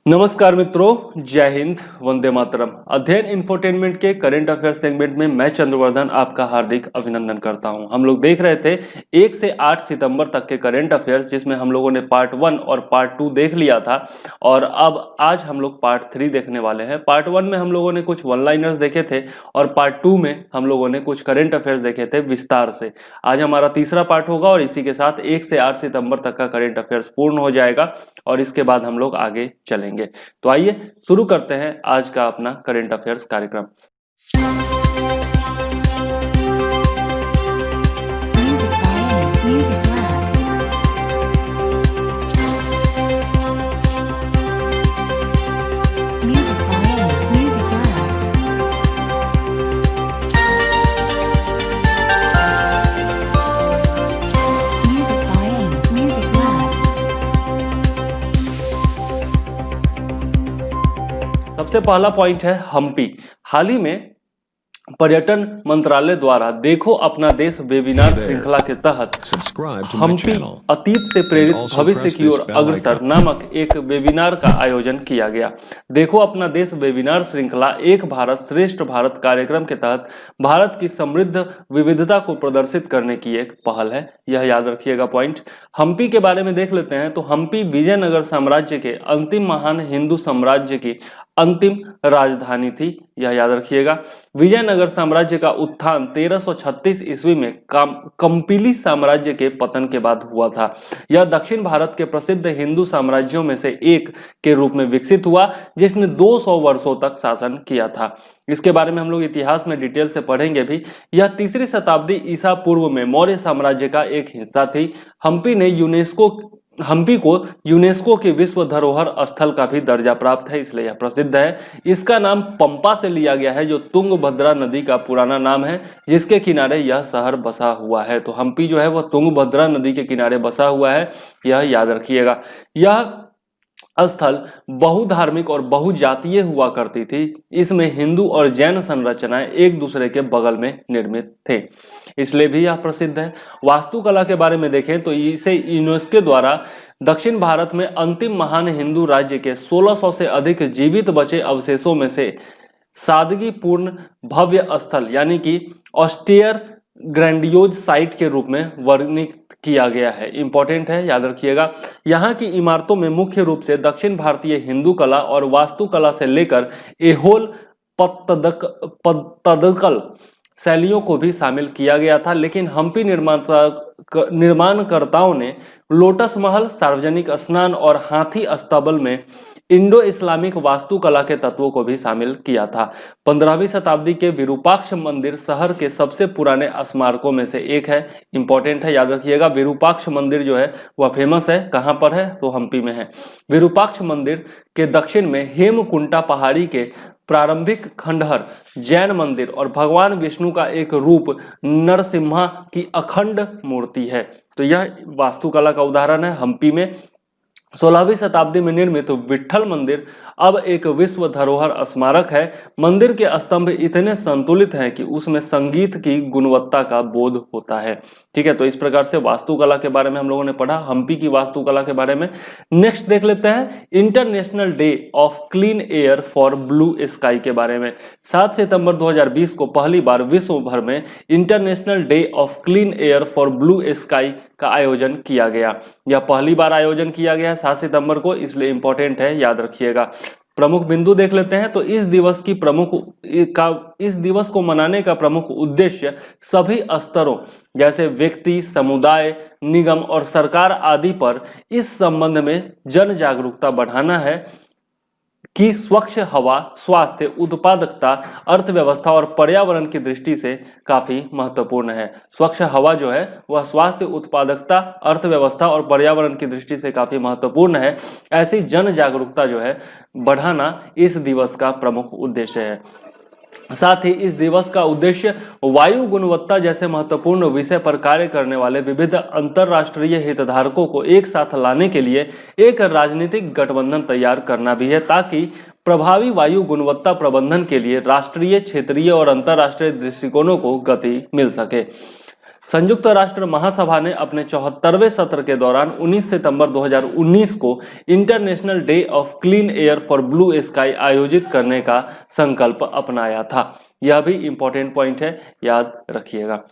नमस्कार मित्रों, जय हिंद, वंदे मातरम। अध्ययन इंफोटेनमेंट के करंट अफेयर्स सेगमेंट में मैं चंद्रवर्धन आपका हार्दिक अभिनंदन करता हूं। हम लोग देख रहे थे 1 से 8 सितंबर तक के करंट अफेयर्स, जिसमें हम लोगों ने पार्ट 1 और पार्ट 2 देख लिया था और अब आज हम लोग पार्ट 3 देखने वाले हैं। पार्ट 1 में हम लोगों ने कुछ वन लाइनर्स देखे थे और पार्ट 2 में हम लोगों ने कुछ करंट अफेयर्स देखे थे विस्तार से। आज हमारा तीसरा पार्ट होगा और इसी के साथ 1 से 8 सितंबर तक का करंट अफेयर्स पूर्ण हो जाएगा और इसके बाद हम लोग आगे चलेंगे। तो आइए शुरू करते हैं आज का अपना करंट अफेयर्स कार्यक्रम। सबसे पहला पॉइंट है हम्पी। हाल ही में पर्यटन मंत्रालय द्वारा देखो अपना देश वेबिनार श्रृंखला के तहत हम्पी अतीत से प्रेरित भविष्य की ओर अग्रसर नामक एक वेबिनार का आयोजन किया गया। देखो अपना देश वेबिनार श्रृंखला एक भारत श्रेष्ठ भारत कार्यक्रम के तहत भारत की समृद्ध विविधता को प्रदर्शित करने की एक पहल है, यह याद रखिएगा पॉइंट। हम्पी के बारे में देख लेते हैं तो हम्पी विजयनगर साम्राज्य के अंतिम महान हिंदू साम्राज्य की अंतिम राजधानी थी, यह याद रखिएगा। विजयनगर साम्राज्य का उत्थान 1336 ईस्वी में कंपिली साम्राज्य के पतन के बाद हुआ था। यह दक्षिण भारत के प्रसिद्ध हिंदू साम्राज्यों में से एक के रूप में विकसित हुआ, जिसने 200 वर्षों तक शासन किया था। इसके बारे में हम लोग इतिहास में डिटेल से पढ़ेंगे भी। यह 3री शताब्दी ईसा पूर्व में मौर्य साम्राज्य का एक हिस्सा थी। हम्पी को यूनेस्को की विश्व धरोहर स्थल का भी दर्जा प्राप्त है, इसलिए यह प्रसिद्ध है। इसका नाम पंपा से लिया गया है, जो तुंगभद्रा नदी का पुराना नाम है, जिसके किनारे यह शहर बसा हुआ है। तो हम्पी जो है वह तुंगभद्रा नदी के किनारे बसा हुआ है, यह याद रखिएगा। यह स्थल बहुधार्मिक और बहुजातीय हुआ करती थी। इसमें हिंदू और जैन संरचनाएं एक दूसरे के बगल में निर्मित थे, इसलिए भी यह प्रसिद्ध है। वास्तुकला के बारे में देखें तो इसे यूनेस्को द्वारा दक्षिण भारत में अंतिम महान हिंदू राज्य के 1600 से अधिक जीवित बचे अवशेषों में से सादगीपूर्ण भव्य स्थल यानी कि ऑस्टियर ग्रैंडियोज साइट के रूप में वर्णित किया गया है। इंपॉर्टेंट है, याद रखिएगा। यहाँ की इमारतों में मुख्य रूप से दक्षिण भारतीय हिंदू कला और वास्तुकला से लेकर एहोल पत्तदकल शैलियों को भी शामिल किया गया था, लेकिन हम्पी निर्माणकर्ताओं ने लोटस महल, सार्वजनिक स्नान और हाथी अस्तबल में इंडो इस्लामिक वास्तुकला के तत्वों को भी शामिल किया था। 15वीं शताब्दी के विरूपाक्ष मंदिर शहर के सबसे पुराने स्मारकों में से एक है। इंपॉर्टेंट है, याद रखिएगा। विरूपाक्ष मंदिर जो है वह फेमस है, कहां पर है तो हम्पी में है। विरूपाक्ष मंदिर के दक्षिण में हेमकुंटा पहाड़ी के प्रारंभिक खंडहर, जैन मंदिर और भगवान विष्णु का एक रूप नरसिम्हा की अखंड मूर्ति है। तो यह वास्तुकला का उदाहरण है। हम्पी में 16वीं शताब्दी में निर्मित विट्ठल मंदिर अब एक विश्व धरोहर स्मारक है। मंदिर के स्तंभ इतने संतुलित हैं कि उसमें संगीत की गुणवत्ता का बोध होता है। ठीक है, तो इस प्रकार से वास्तुकला के बारे में हम लोगों ने पढ़ा, हम्पी की वास्तुकला के बारे में। नेक्स्ट देख लेते हैं international day of clean air for blue sky के बारे में। 7 सितंबर 2020 को पहली बार विश्व भर में international day of clean air for blue sky का आयोजन किया गया। यह पहली बार आयोजन किया गया है 7 सितंबर को, इसलिए इंपॉर्टेंट है, याद रखिएगा। प्रमुख बिंदु देख लेते हैं तो इस दिवस को मनाने का प्रमुख उद्देश्य सभी स्तरों जैसे व्यक्ति, समुदाय, निगम और सरकार आदि पर इस संबंध में जन जागरूकता बढ़ाना है कि स्वच्छ हवा स्वास्थ्य, उत्पादकता, अर्थव्यवस्था और पर्यावरण की दृष्टि से काफी महत्वपूर्ण है। स्वच्छ हवा जो है वह स्वास्थ्य, उत्पादकता, अर्थव्यवस्था और पर्यावरण की दृष्टि से काफी महत्वपूर्ण है। ऐसी जन जागरूकता जो है बढ़ाना इस दिवस का प्रमुख उद्देश्य है। साथ ही इस दिवस का उद्देश्य वायु गुणवत्ता जैसे महत्वपूर्ण विषय पर कार्य करने वाले विविध अंतरराष्ट्रीय हितधारकों को एक साथ लाने के लिए एक राजनीतिक गठबंधन तैयार करना भी है, ताकि प्रभावी वायु गुणवत्ता प्रबंधन के लिए राष्ट्रीय, क्षेत्रीय और अंतरराष्ट्रीय दृष्टिकोणों को गति मिल सके। संयुक्त राष्ट्र महासभा ने अपने 74वें सत्र के दौरान 19 सितंबर 2019 को international day of clean air for blue sky आयोजित करने का संकल्प अपनाया था। यह भी इंपॉर्टेंट पॉइंट है, याद रखिएगा।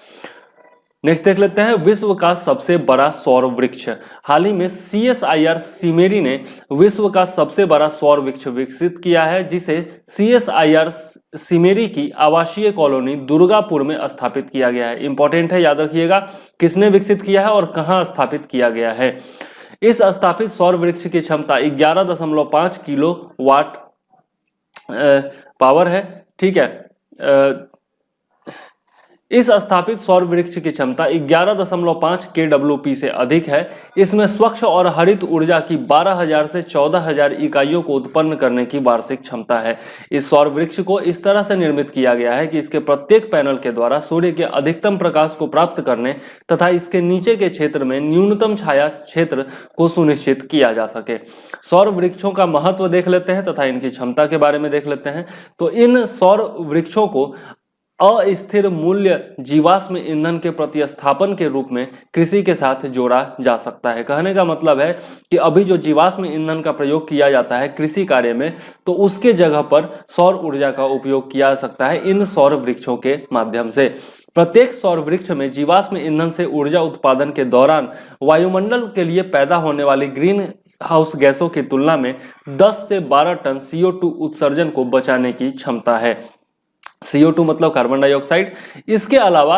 नेक्स्ट देख लेते हैं, विश्व का सबसे बड़ा सौर वृक्ष। हाल ही में CSIR सिमेरी ने विश्व का सबसे बड़ा सौर वृक्ष विकसित किया है, जिसे CSIR सिमेरी की आवासीय कॉलोनी दुर्गापुर में स्थापित किया गया है। इंपॉर्टेंट है, याद रखिएगा किसने विकसित किया है और कहां स्थापित किया गया है। इस स्थापित सौर वृक्ष की क्षमता 11.5 किलोवाट पावर है। ठीक है, इस स्थापित सौर वृक्ष की क्षमता 11.5 kWp से अधिक है। इसमें स्वच्छ और हरित ऊर्जा की 12,000 से 14,000 इकाइयों को उत्पन्न करने की वार्षिक क्षमता है। इस सौर वृक्ष को इस तरह से निर्मित किया गया है कि इसके प्रत्येक पैनल के द्वारा सूर्य के अधिकतम प्रकाश को प्राप्त करने तथा इसके नीचे के क्षेत्र में न्यूनतम छाया क्षेत्र को सुनिश्चित किया जा सके। सौर वृक्षों का महत्व देख लेते हैं तथा इनकी क्षमता के बारे में देख लेते हैं। तो इन सौर वृक्षों को अस्थिर मूल्य जीवाश्म ईंधन के प्रतिस्थापन के रूप में कृषि के साथ जोड़ा जा सकता है। कहने का मतलब है कि अभी जो जीवाश्म ईंधन का प्रयोग किया जाता है कृषि कार्य में, तो उसके जगह पर सौर ऊर्जा का उपयोग किया जा सकता है इन सौर वृक्षों के माध्यम से। प्रत्येक सौर वृक्ष में जीवाश्म ईंधन से ऊर्जा उत्पादन के दौरान वायुमंडल के लिए पैदा होने वाली ग्रीन हाउस गैसों की तुलना में 10 से 12 टन CO2 उत्सर्जन को बचाने की क्षमता है। CO2 मतलब कार्बन डाइऑक्साइड। इसके अलावा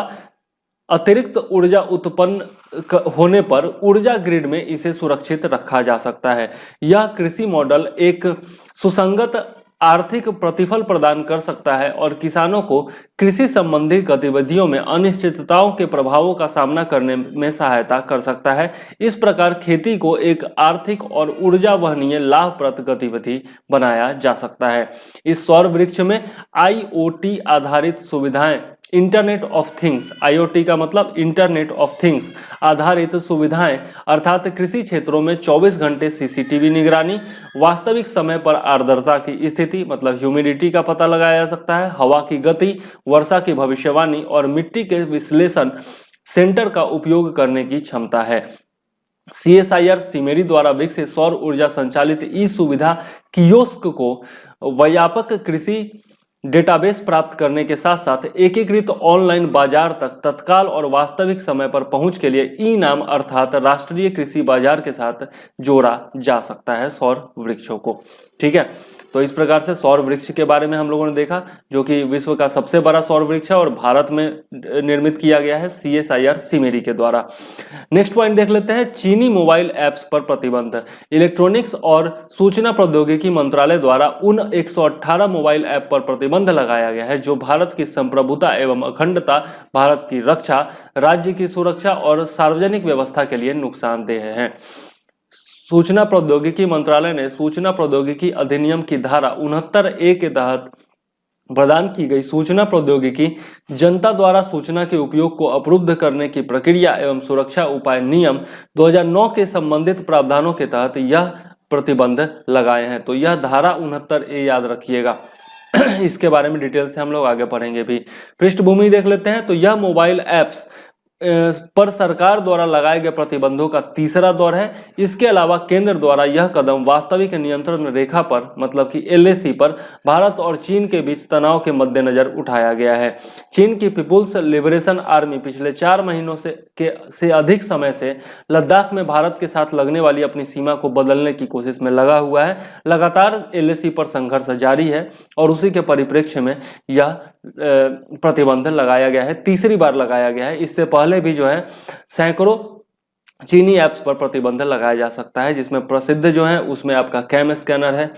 अतिरिक्त ऊर्जा उत्पन्न होने पर ऊर्जा ग्रिड में इसे सुरक्षित रखा जा सकता है। यह कृषि मॉडल एक सुसंगत आर्थिक प्रतिफल प्रदान कर सकता है और किसानों को कृषि संबंधी गतिविधियों में अनिश्चितताओं के प्रभावों का सामना करने में सहायता कर सकता है। इस प्रकार खेती को एक आर्थिक और ऊर्जा वहनीय लाभप्रद गतिविधि बनाया जा सकता है। इस सौर वृक्ष में IoT आधारित सुविधाएं, इंटरनेट ऑफ थिंग्स, IoT का मतलब इंटरनेट ऑफ थिंग्स आधारित सुविधाएं अर्थात कृषि क्षेत्रों में 24 घंटे CCTV निगरानी, वास्तविक समय पर आर्द्रता की स्थिति मतलब ह्यूमिडिटी का पता लगाया जा सकता है, हवा की गति, वर्षा की भविष्यवाणी और मिट्टी के विश्लेषण सेंटर का उपयोग करने की क्षमता है। CSIR सिमेरी द्वारा विकसित सौर ऊर्जा संचालित ई सुविधा कियोस्क को व्यापक कृषि डेटाबेस प्राप्त करने के साथ साथ एकीकृत ऑनलाइन बाजार तक तत्काल और वास्तविक समय पर पहुंच के लिए ई-नाम अर्थात राष्ट्रीय कृषि बाजार के साथ जोड़ा जा सकता है सौर वृक्षों को। ठीक है, तो इस प्रकार से सौर वृक्ष के बारे में हम लोगों ने देखा, जो कि विश्व का सबसे बड़ा सौर वृक्ष है और भारत में निर्मित किया गया है CSIR सिमेरी के द्वारा। नेक्स्ट पॉइंट देख लेते हैं, चीनी मोबाइल ऐप्स पर प्रतिबंध। इलेक्ट्रॉनिक्स और सूचना प्रौद्योगिकी मंत्रालय द्वारा उन 118 मोबाइल ऐप पर प्रतिबंध लगाया गया है जो भारत की संप्रभुता एवं अखंडता, भारत की रक्षा, राज्य की सुरक्षा और सार्वजनिक व्यवस्था के लिए नुकसानदेह हैं। सूचना प्रौद्योगिकी मंत्रालय ने सूचना प्रौद्योगिकी अधिनियम की धारा 69A के तहत प्रदान की गई सूचना प्रौद्योगिकी जनता द्वारा सूचना के उपयोग को अवरुद्ध करने की प्रक्रिया एवं सुरक्षा उपाय नियम 2009 के संबंधित प्रावधानों के तहत यह प्रतिबंध लगाए हैं। तो यह धारा 69A याद रखिएगा। इसके बारे में डिटेल से हम लोग आगे पढ़ेंगे भी। पृष्ठभूमि देख लेते हैं, तो यह मोबाइल ऐप्स पर सरकार द्वारा लगाए गए प्रतिबंधों का तीसरा दौर है। इसके अलावा केंद्र द्वारा यह कदम वास्तविक नियंत्रण रेखा पर मतलब कि LAC पर भारत और चीन के बीच तनाव के मद्देनजर उठाया गया है। चीन की पीपुल्स लिबरेशन आर्मी पिछले 4 महीनों से अधिक समय से लद्दाख में भारत के साथ लगने वाली अपनी सीमा को बदलने की कोशिश में लगा हुआ है। लगातार LAC पर संघर्ष जारी है और उसी के परिप्रेक्ष्य में यह प्रतिबंध लगाया गया है, तीसरी बार लगाया गया है। इससे पहले भी जो है सैकड़ों चीनी ऐप्स पर प्रतिबंध लगाया जा सकता है, जिसमें प्रसिद्ध जो है उसमें आपका कैम स्कैनर है,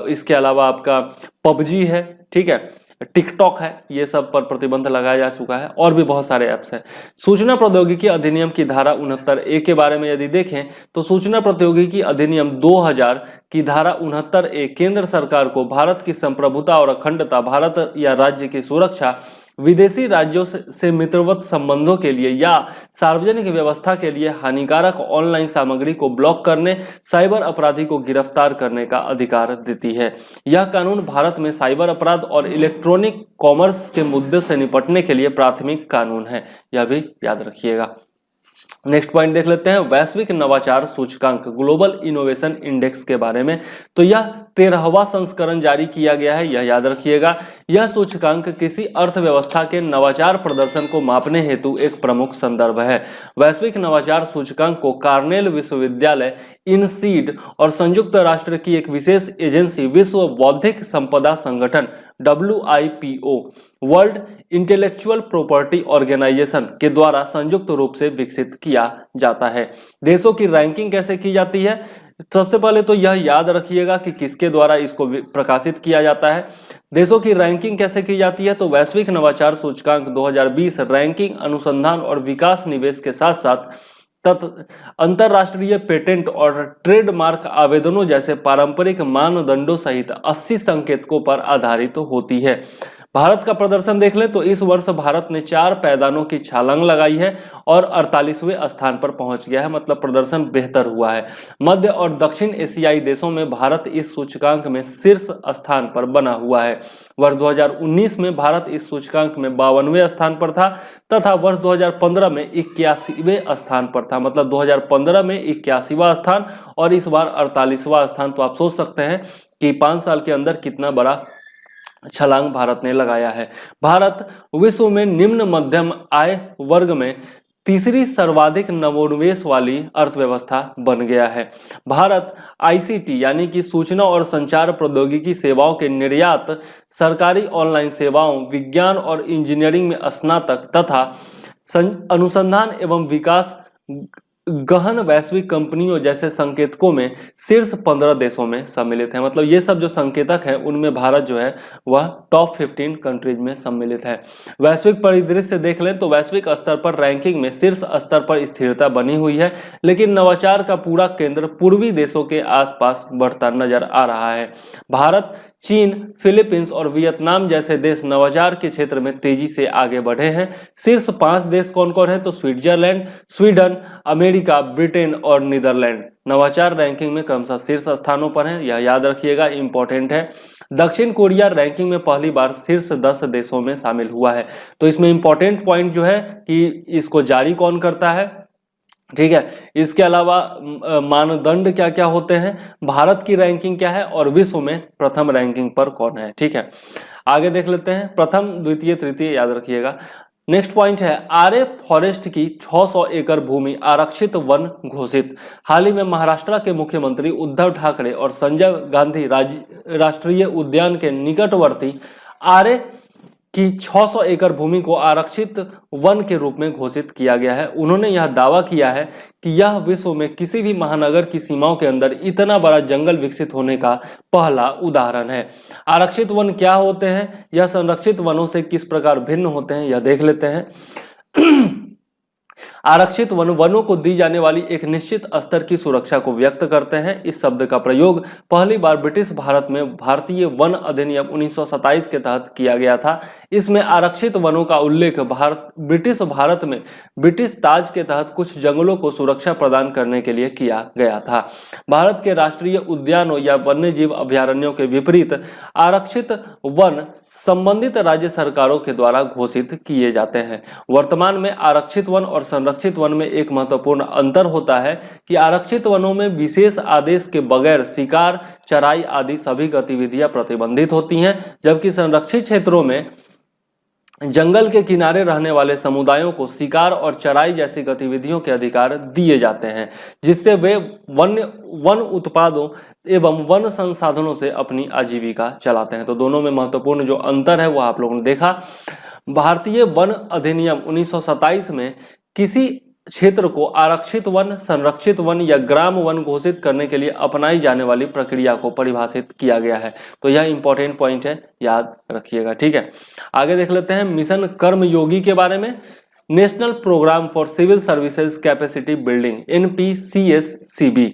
इसके अलावा आपका PUBG है, ठीक है, टिकटॉक है, ये सब पर प्रतिबंध लगाया जा चुका है और भी बहुत सारे ऐप्स हैं। सूचना प्रौद्योगिकी अधिनियम की धारा 69A के बारे में यदि देखें तो सूचना प्रौद्योगिकी अधिनियम 2000 की धारा 69A केंद्र सरकार को भारत की संप्रभुता और अखंडता, भारत या राज्य की सुरक्षा, विदेशी राज्यों से मित्रवत संबंधों के लिए या सार्वजनिक व्यवस्था के लिए हानिकारक ऑनलाइन सामग्री को ब्लॉक करने, साइबर अपराधी को गिरफ्तार करने का अधिकार देती है। यह कानून भारत में साइबर अपराध और इलेक्ट्रॉनिक कॉमर्स के मुद्दे से निपटने के लिए प्राथमिक कानून है, यह भी याद रखिएगा। नेक्स्ट पॉइंट देख लेते हैं, वैश्विक नवाचार सूचकांक ग्लोबल इनोवेशन इंडेक्स के बारे में। तो यह 13वां संस्करण जारी किया गया है, यह याद रखिएगा। यह सूचकांक किसी अर्थव्यवस्था के नवाचार प्रदर्शन को मापने हेतु एक प्रमुख संदर्भ है। वैश्विक नवाचार सूचकांक को कार्नेल विश्वविद्यालय, इनसीड और संयुक्त राष्ट्र की एक विशेष एजेंसी विश्व बौद्धिक संपदा संगठन WIPO World Intellectual Property Organisation के द्वारा संयुक्त रूप से विकसित किया जाता है। देशों की रैंकिंग कैसे की जाती है? सबसे पहले तो यह याद रखिएगा कि किसके द्वारा इसको प्रकाशित किया जाता है। देशों की रैंकिंग कैसे की जाती है? तो वैश्विक नवाचार सूचकांक 2020 रैंकिंग अनुसंधान और विकास निवेश के साथ साथ अंतरराष्ट्रीय पेटेंट और ट्रेडमार्क आवेदनों जैसे पारंपरिक मानदंडों सहित 80 संकेतकों पर आधारित होती है। भारत का प्रदर्शन देख लें तो इस वर्ष भारत ने 4 पायदानों की छलांग लगाई है और 48वें स्थान पर पहुंच गया है, मतलब प्रदर्शन बेहतर हुआ है। मध्य और दक्षिण एशियाई देशों में भारत इस सूचकांक में शीर्ष स्थान पर बना हुआ है। वर्ष 2019 में भारत इस सूचकांक में 52वें स्थान पर था तथा वर्ष 2015 में 81वें स्थान पर था, मतलब 2015 में 81वां स्थान और इस बार 48वां स्थान। तो आप सोच सकते हैं कि 5 साल के अंदर कितना बड़ा छलांग भारत ने लगाया है। भारत विश्व में निम्न मध्यम आय वर्ग में तीसरी सर्वाधिक नवोन्मेष वाली अर्थव्यवस्था बन गया है। भारत ICT यानी कि सूचना और संचार प्रौद्योगिकी सेवाओं के निर्यात, सरकारी ऑनलाइन सेवाओं, विज्ञान और इंजीनियरिंग में स्नातक तथा अनुसंधान एवं विकास गहन वैश्विक कंपनियों जैसे संकेतकों में शीर्ष 15 देशों में सम्मिलित है। मतलब ये सब जो संकेतक हैं उनमें भारत जो है वह टॉप 15 कंट्रीज में सम्मिलित है। वैश्विक परिदृश्य देख लें तो वैश्विक स्तर पर रैंकिंग में शीर्ष स्तर पर स्थिरता बनी हुई है, लेकिन नवाचार का पूरा केंद्र पूर्वी देशों के आसपास बढ़ता नजर आ रहा है। भारत, चीन, फिलीपींस और वियतनाम जैसे देश नवाचार के क्षेत्र में तेजी से आगे बढ़े हैं। शीर्ष 5 देश कौन कौन है? तो स्विट्जरलैंड, स्वीडन, अमेरिका, ब्रिटेन और नीदरलैंड नवाचार रैंकिंग में क्रमशः शीर्ष स्थानों पर हैं, यह याद रखिएगा, इंपॉर्टेंट है। दक्षिण कोरिया रैंकिंग में पहली बार शीर्ष 10 देशों में शामिल हुआ है। तो इसमें इंपॉर्टेंट पॉइंट जो है कि इसको जारी कौन करता है, ठीक है। इसके अलावा मानदंड क्या क्या होते हैं, भारत की रैंकिंग क्या है और विश्व में प्रथम रैंकिंग पर कौन है, ठीक है। आगे देख लेते हैं, प्रथम, द्वितीय, तृतीय याद रखिएगा। नेक्स्ट पॉइंट है, आरे फॉरेस्ट की 600 एकड़ भूमि आरक्षित वन घोषित। हाल ही में महाराष्ट्र के मुख्यमंत्री उद्धव ठाकरे और संजय गांधी राष्ट्रीय उद्यान के निकटवर्ती आरे कि 600 एकड़ भूमि को आरक्षित वन के रूप में घोषित किया गया है। उन्होंने यह दावा किया है कि यह विश्व में किसी भी महानगर की सीमाओं के अंदर इतना बड़ा जंगल विकसित होने का पहला उदाहरण है। आरक्षित वन क्या होते हैं, यह संरक्षित वनों से किस प्रकार भिन्न होते हैं, यह देख लेते हैं। आरक्षित वनों को दी जाने वाली एक निश्चित स्तर की सुरक्षा को व्यक्त करते हैं। इस शब्द का प्रयोग पहली बार ब्रिटिश भारत में भारतीय वन अधिनियम 1927 के तहत किया गया था। इसमें आरक्षित वनों का उल्लेख ब्रिटिश भारत में ब्रिटिश ताज के तहत कुछ जंगलों को सुरक्षा प्रदान करने के लिए किया गया था। भारत के राष्ट्रीय उद्यानों या वन्यजीव अभयारण्यों के विपरीत आरक्षित वन संबंधित राज्य सरकारों के द्वारा घोषित किए जाते हैं। वर्तमान में आरक्षित वन और संरक्षित वन में एक महत्वपूर्ण अंतर होता है कि आरक्षित वनों में विशेष आदेश के बगैर शिकार, चराई आदि सभी गतिविधियां प्रतिबंधित होती हैं, जबकि संरक्षित क्षेत्रों में जंगल के किनारे रहने वाले समुदायों को शिकार और चराई जैसी गतिविधियों के अधिकार दिए जाते हैं, जिससे वे वन उत्पादों एवं वन संसाधनों से अपनी आजीविका चलाते हैं। तो दोनों में महत्वपूर्ण जो अंतर है वो आप लोगों ने देखा। भारतीय वन अधिनियम 1927 में किसी क्षेत्र को आरक्षित वन, संरक्षित वन या ग्राम वन घोषित करने के लिए अपनाई जाने वाली प्रक्रिया को परिभाषित किया गया है। तो यह इंपॉर्टेंट पॉइंट है, याद रखिएगा, ठीक है। आगे देख लेते हैं मिशन कर्मयोगी के बारे में। National programme for civil services capacity building NPCSCB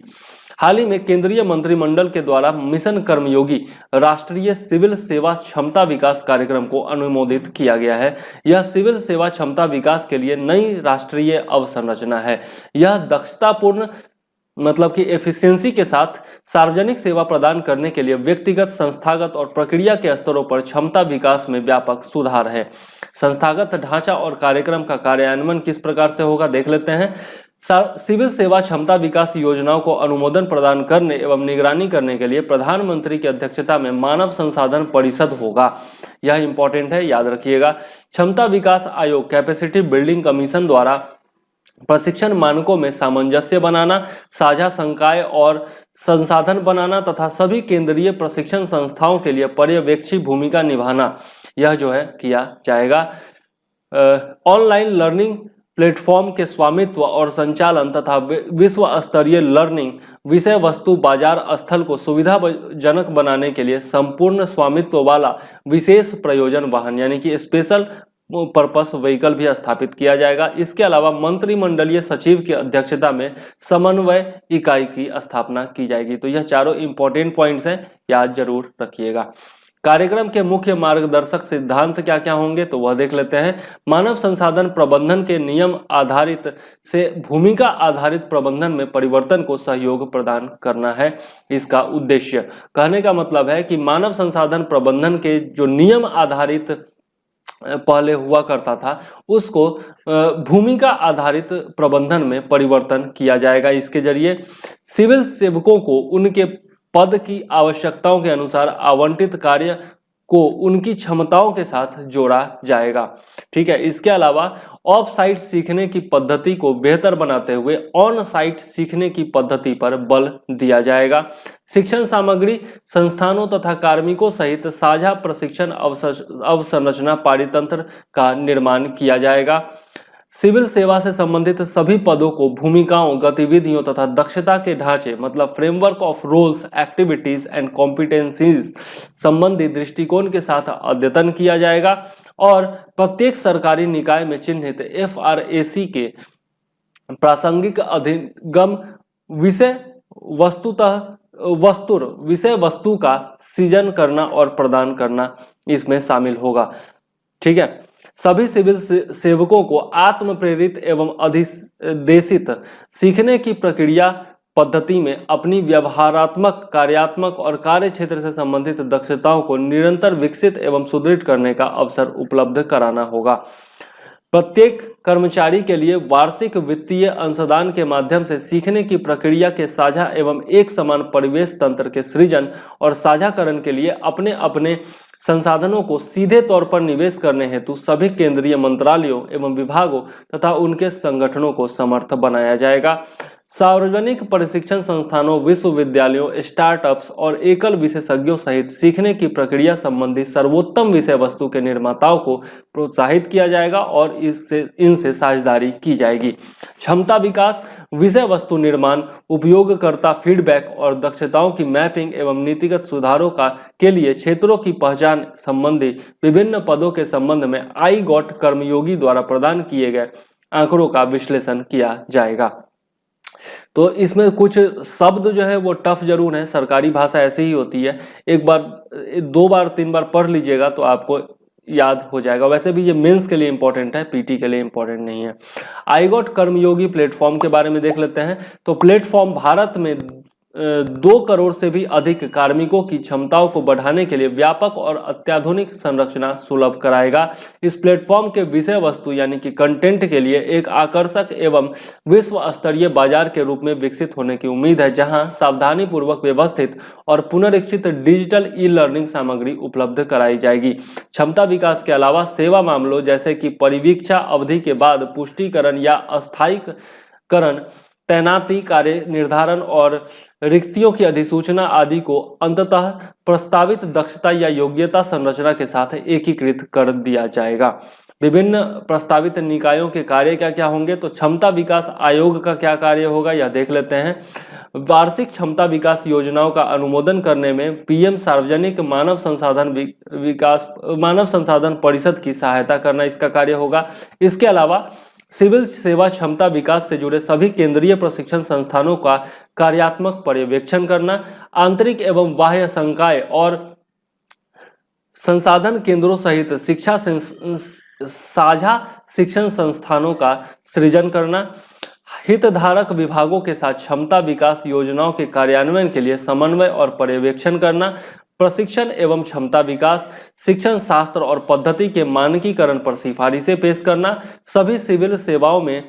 हाल ही में केंद्रीय मंत्रिमंडल के द्वारा मिशन कर्मयोगी राष्ट्रीय सिविल सेवा क्षमता विकास कार्यक्रम को अनुमोदित किया गया है। यह सिविल सेवा क्षमता विकास के लिए नई राष्ट्रीय अवसंरचना है। यह दक्षतापूर्ण मतलब कि एफिशिएंसी के साथ सार्वजनिक सेवा प्रदान करने के लिए व्यक्तिगत, संस्थागत और प्रक्रिया के स्तरों पर क्षमता विकास में व्यापक सुधार है। संस्थागत ढांचा और कार्यक्रम का कार्यान्वयन किस प्रकार से होगा देख लेते हैं। सिविल सेवा क्षमता विकास योजनाओं को अनुमोदन प्रदान करने एवं निगरानी करने के लिए प्रधानमंत्री की अध्यक्षता में मानव संसाधन परिषद होगा। यह इंपॉर्टेंट है, याद रखिएगा। क्षमता विकास आयोग कैपेसिटी बिल्डिंग कमीशन द्वारा प्रशिक्षण मानकों में सामंजस्य बनाना, साझा संकाय और संसाधन बनाना तथा सभी केंद्रीय प्रशिक्षण संस्थाओं के लिए पर्यवेक्षी भूमिका निभाना, यह जो है किया जाएगा। ऑनलाइन लर्निंग प्लेटफॉर्म के स्वामित्व और संचालन तथा विश्व स्तरीय लर्निंग विषय वस्तु बाजार स्थल को सुविधाजनक बनाने के लिए संपूर्ण स्वामित्व वाला विशेष प्रयोजन वाहन यानी कि स्पेशल पर्पस व्हीकल भी स्थापित किया जाएगा। इसके अलावा मंत्रिमंडलीय सचिव की अध्यक्षता में समन्वय इकाई की स्थापना की जाएगी। तो यह चारों इंपॉर्टेंट पॉइंट्स हैं, याद जरूर रखिएगा। कार्यक्रम के मुख्य मार्गदर्शक सिद्धांत क्या क्या होंगे तो वह देख लेते हैं। मानव संसाधन प्रबंधन के नियम आधारित से भूमिका आधारित प्रबंधन में परिवर्तन को सहयोग प्रदान करना है इसका उद्देश्य। कहने का मतलब है कि मानव संसाधन प्रबंधन के जो नियम आधारित पहले हुआ करता था उसको भूमिका आधारित प्रबंधन में परिवर्तन किया जाएगा। इसके जरिए सिविल सेवकों को उनके पद की आवश्यकताओं के अनुसार आवंटित कार्य को उनकी क्षमताओं के साथ जोड़ा जाएगा। ठीक है। इसके अलावा ऑफ साइट सीखने की पद्धति को बेहतर बनाते हुए ऑन साइट सीखने की पद्धति पर बल दिया जाएगा। शिक्षण सामग्री, संस्थानों तथा कार्मिकों सहित साझा प्रशिक्षण अवसंरचना पारितंत्र का निर्माण किया जाएगा। सिविल सेवा से संबंधित सभी पदों को भूमिकाओं, गतिविधियों तथा दक्षता के ढांचे मतलब framework of roles, activities and competencies संबंधी दृष्टिकोण के साथ अद्यतन किया जाएगा और प्रत्येक सरकारी निकाय में चिन्हित FRAC के प्रासंगिक अधिगम विषय वस्तु का सृजन करना और प्रदान करना इसमें शामिल होगा। ठीक है। सभी सिविल सेवकों को आत्म प्रेरित एवं अधिदेशित सीखने की प्रक्रिया पद्धति में अपनी व्यवहारात्मक, कार्यात्मक और कार्य क्षेत्र से संबंधित दक्षताओं को निरंतर विकसित एवं सुदृढ़ करने का अवसर उपलब्ध कराना होगा। प्रत्येक कर्मचारी के लिए वार्षिक वित्तीय अंशदान के माध्यम से सीखने की प्रक्रिया के साझा एवं एक समान परिवेश तंत्र के सृजन और साझाकरण के लिए अपने अपने संसाधनों को सीधे तौर पर निवेश करने हेतु सभी केंद्रीय मंत्रालयों एवं विभागों तथा उनके संगठनों को समर्थ बनाया जाएगा। सार्वजनिक प्रशिक्षण संस्थानों, विश्वविद्यालयों, स्टार्टअप्स और एकल विशेषज्ञों सहित सीखने की प्रक्रिया संबंधी सर्वोत्तम विषय वस्तु के निर्माताओं को प्रोत्साहित किया जाएगा और इनसे साझेदारी की जाएगी। क्षमता विकास, विषय वस्तु निर्माण, उपयोगकर्ता फीडबैक और दक्षताओं की मैपिंग एवं नीतिगत सुधारों के लिए क्षेत्रों की पहचान संबंधी विभिन्न पदों के संबंध में IGOT कर्मयोगी द्वारा प्रदान किए गए आंकड़ों का विश्लेषण किया जाएगा। तो इसमें कुछ शब्द जो है वो टफ जरूर है, सरकारी भाषा ऐसी ही होती है। एक बार, 2 बार, 3 बार पढ़ लीजिएगा तो आपको याद हो जाएगा। वैसे भी ये मेंस के लिए इंपॉर्टेंट है, PT के लिए इंपॉर्टेंट नहीं है। IGOT कर्मयोगी प्लेटफॉर्म के बारे में देख लेते हैं। तो प्लेटफॉर्म भारत में 2 करोड़ से भी अधिक कार्मिकों की क्षमताओं को बढ़ाने के लिए व्यापक और अत्याधुनिक संरचना सुलभ कराएगा। इस प्लेटफॉर्म के विषय वस्तु यानी कि कंटेंट के लिए एक आकर्षक एवं विश्व स्तरीय बाजार के रूप में विकसित होने की उम्मीद है, जहां सावधानी पूर्वक व्यवस्थित और पुनरीक्षित डिजिटल ई-लर्निंग सामग्री उपलब्ध कराई जाएगी। क्षमता विकास के अलावा सेवा मामलों जैसे कि परिवीक्षा अवधि के बाद पुष्टिकरण या अस्थायीकरण, तैनाती, कार्य निर्धारण और रिक्तियों की अधिसूचना आदि को अंततः प्रस्तावित दक्षता या योग्यता संरचना के साथ एकीकृत कर दिया जाएगा। विभिन्न प्रस्तावित निकायों के कार्य क्या क्या होंगे तो क्षमता विकास आयोग का क्या कार्य होगा यह देख लेते हैं। वार्षिक क्षमता विकास योजनाओं का अनुमोदन करने में PM सार्वजनिक मानव संसाधन परिषद की सहायता करना इसका कार्य होगा। इसके अलावा सिविल सेवा क्षमता विकास से जुड़े सभी केंद्रीय प्रशिक्षण संस्थानों का कार्यात्मक पर्यवेक्षण करना, आंतरिक एवं बाह्य संकाय और संसाधन केंद्रों सहित साझा शिक्षण संस्थानों का सृजन करना, हितधारक विभागों के साथ क्षमता विकास योजनाओं के कार्यान्वयन के लिए समन्वय और पर्यवेक्षण करना, प्रशिक्षण एवं क्षमता विकास, शिक्षण शास्त्र और पद्धति के मानकीकरण पर सिफारिशें पेश करना, सभी सिविल सेवाओं में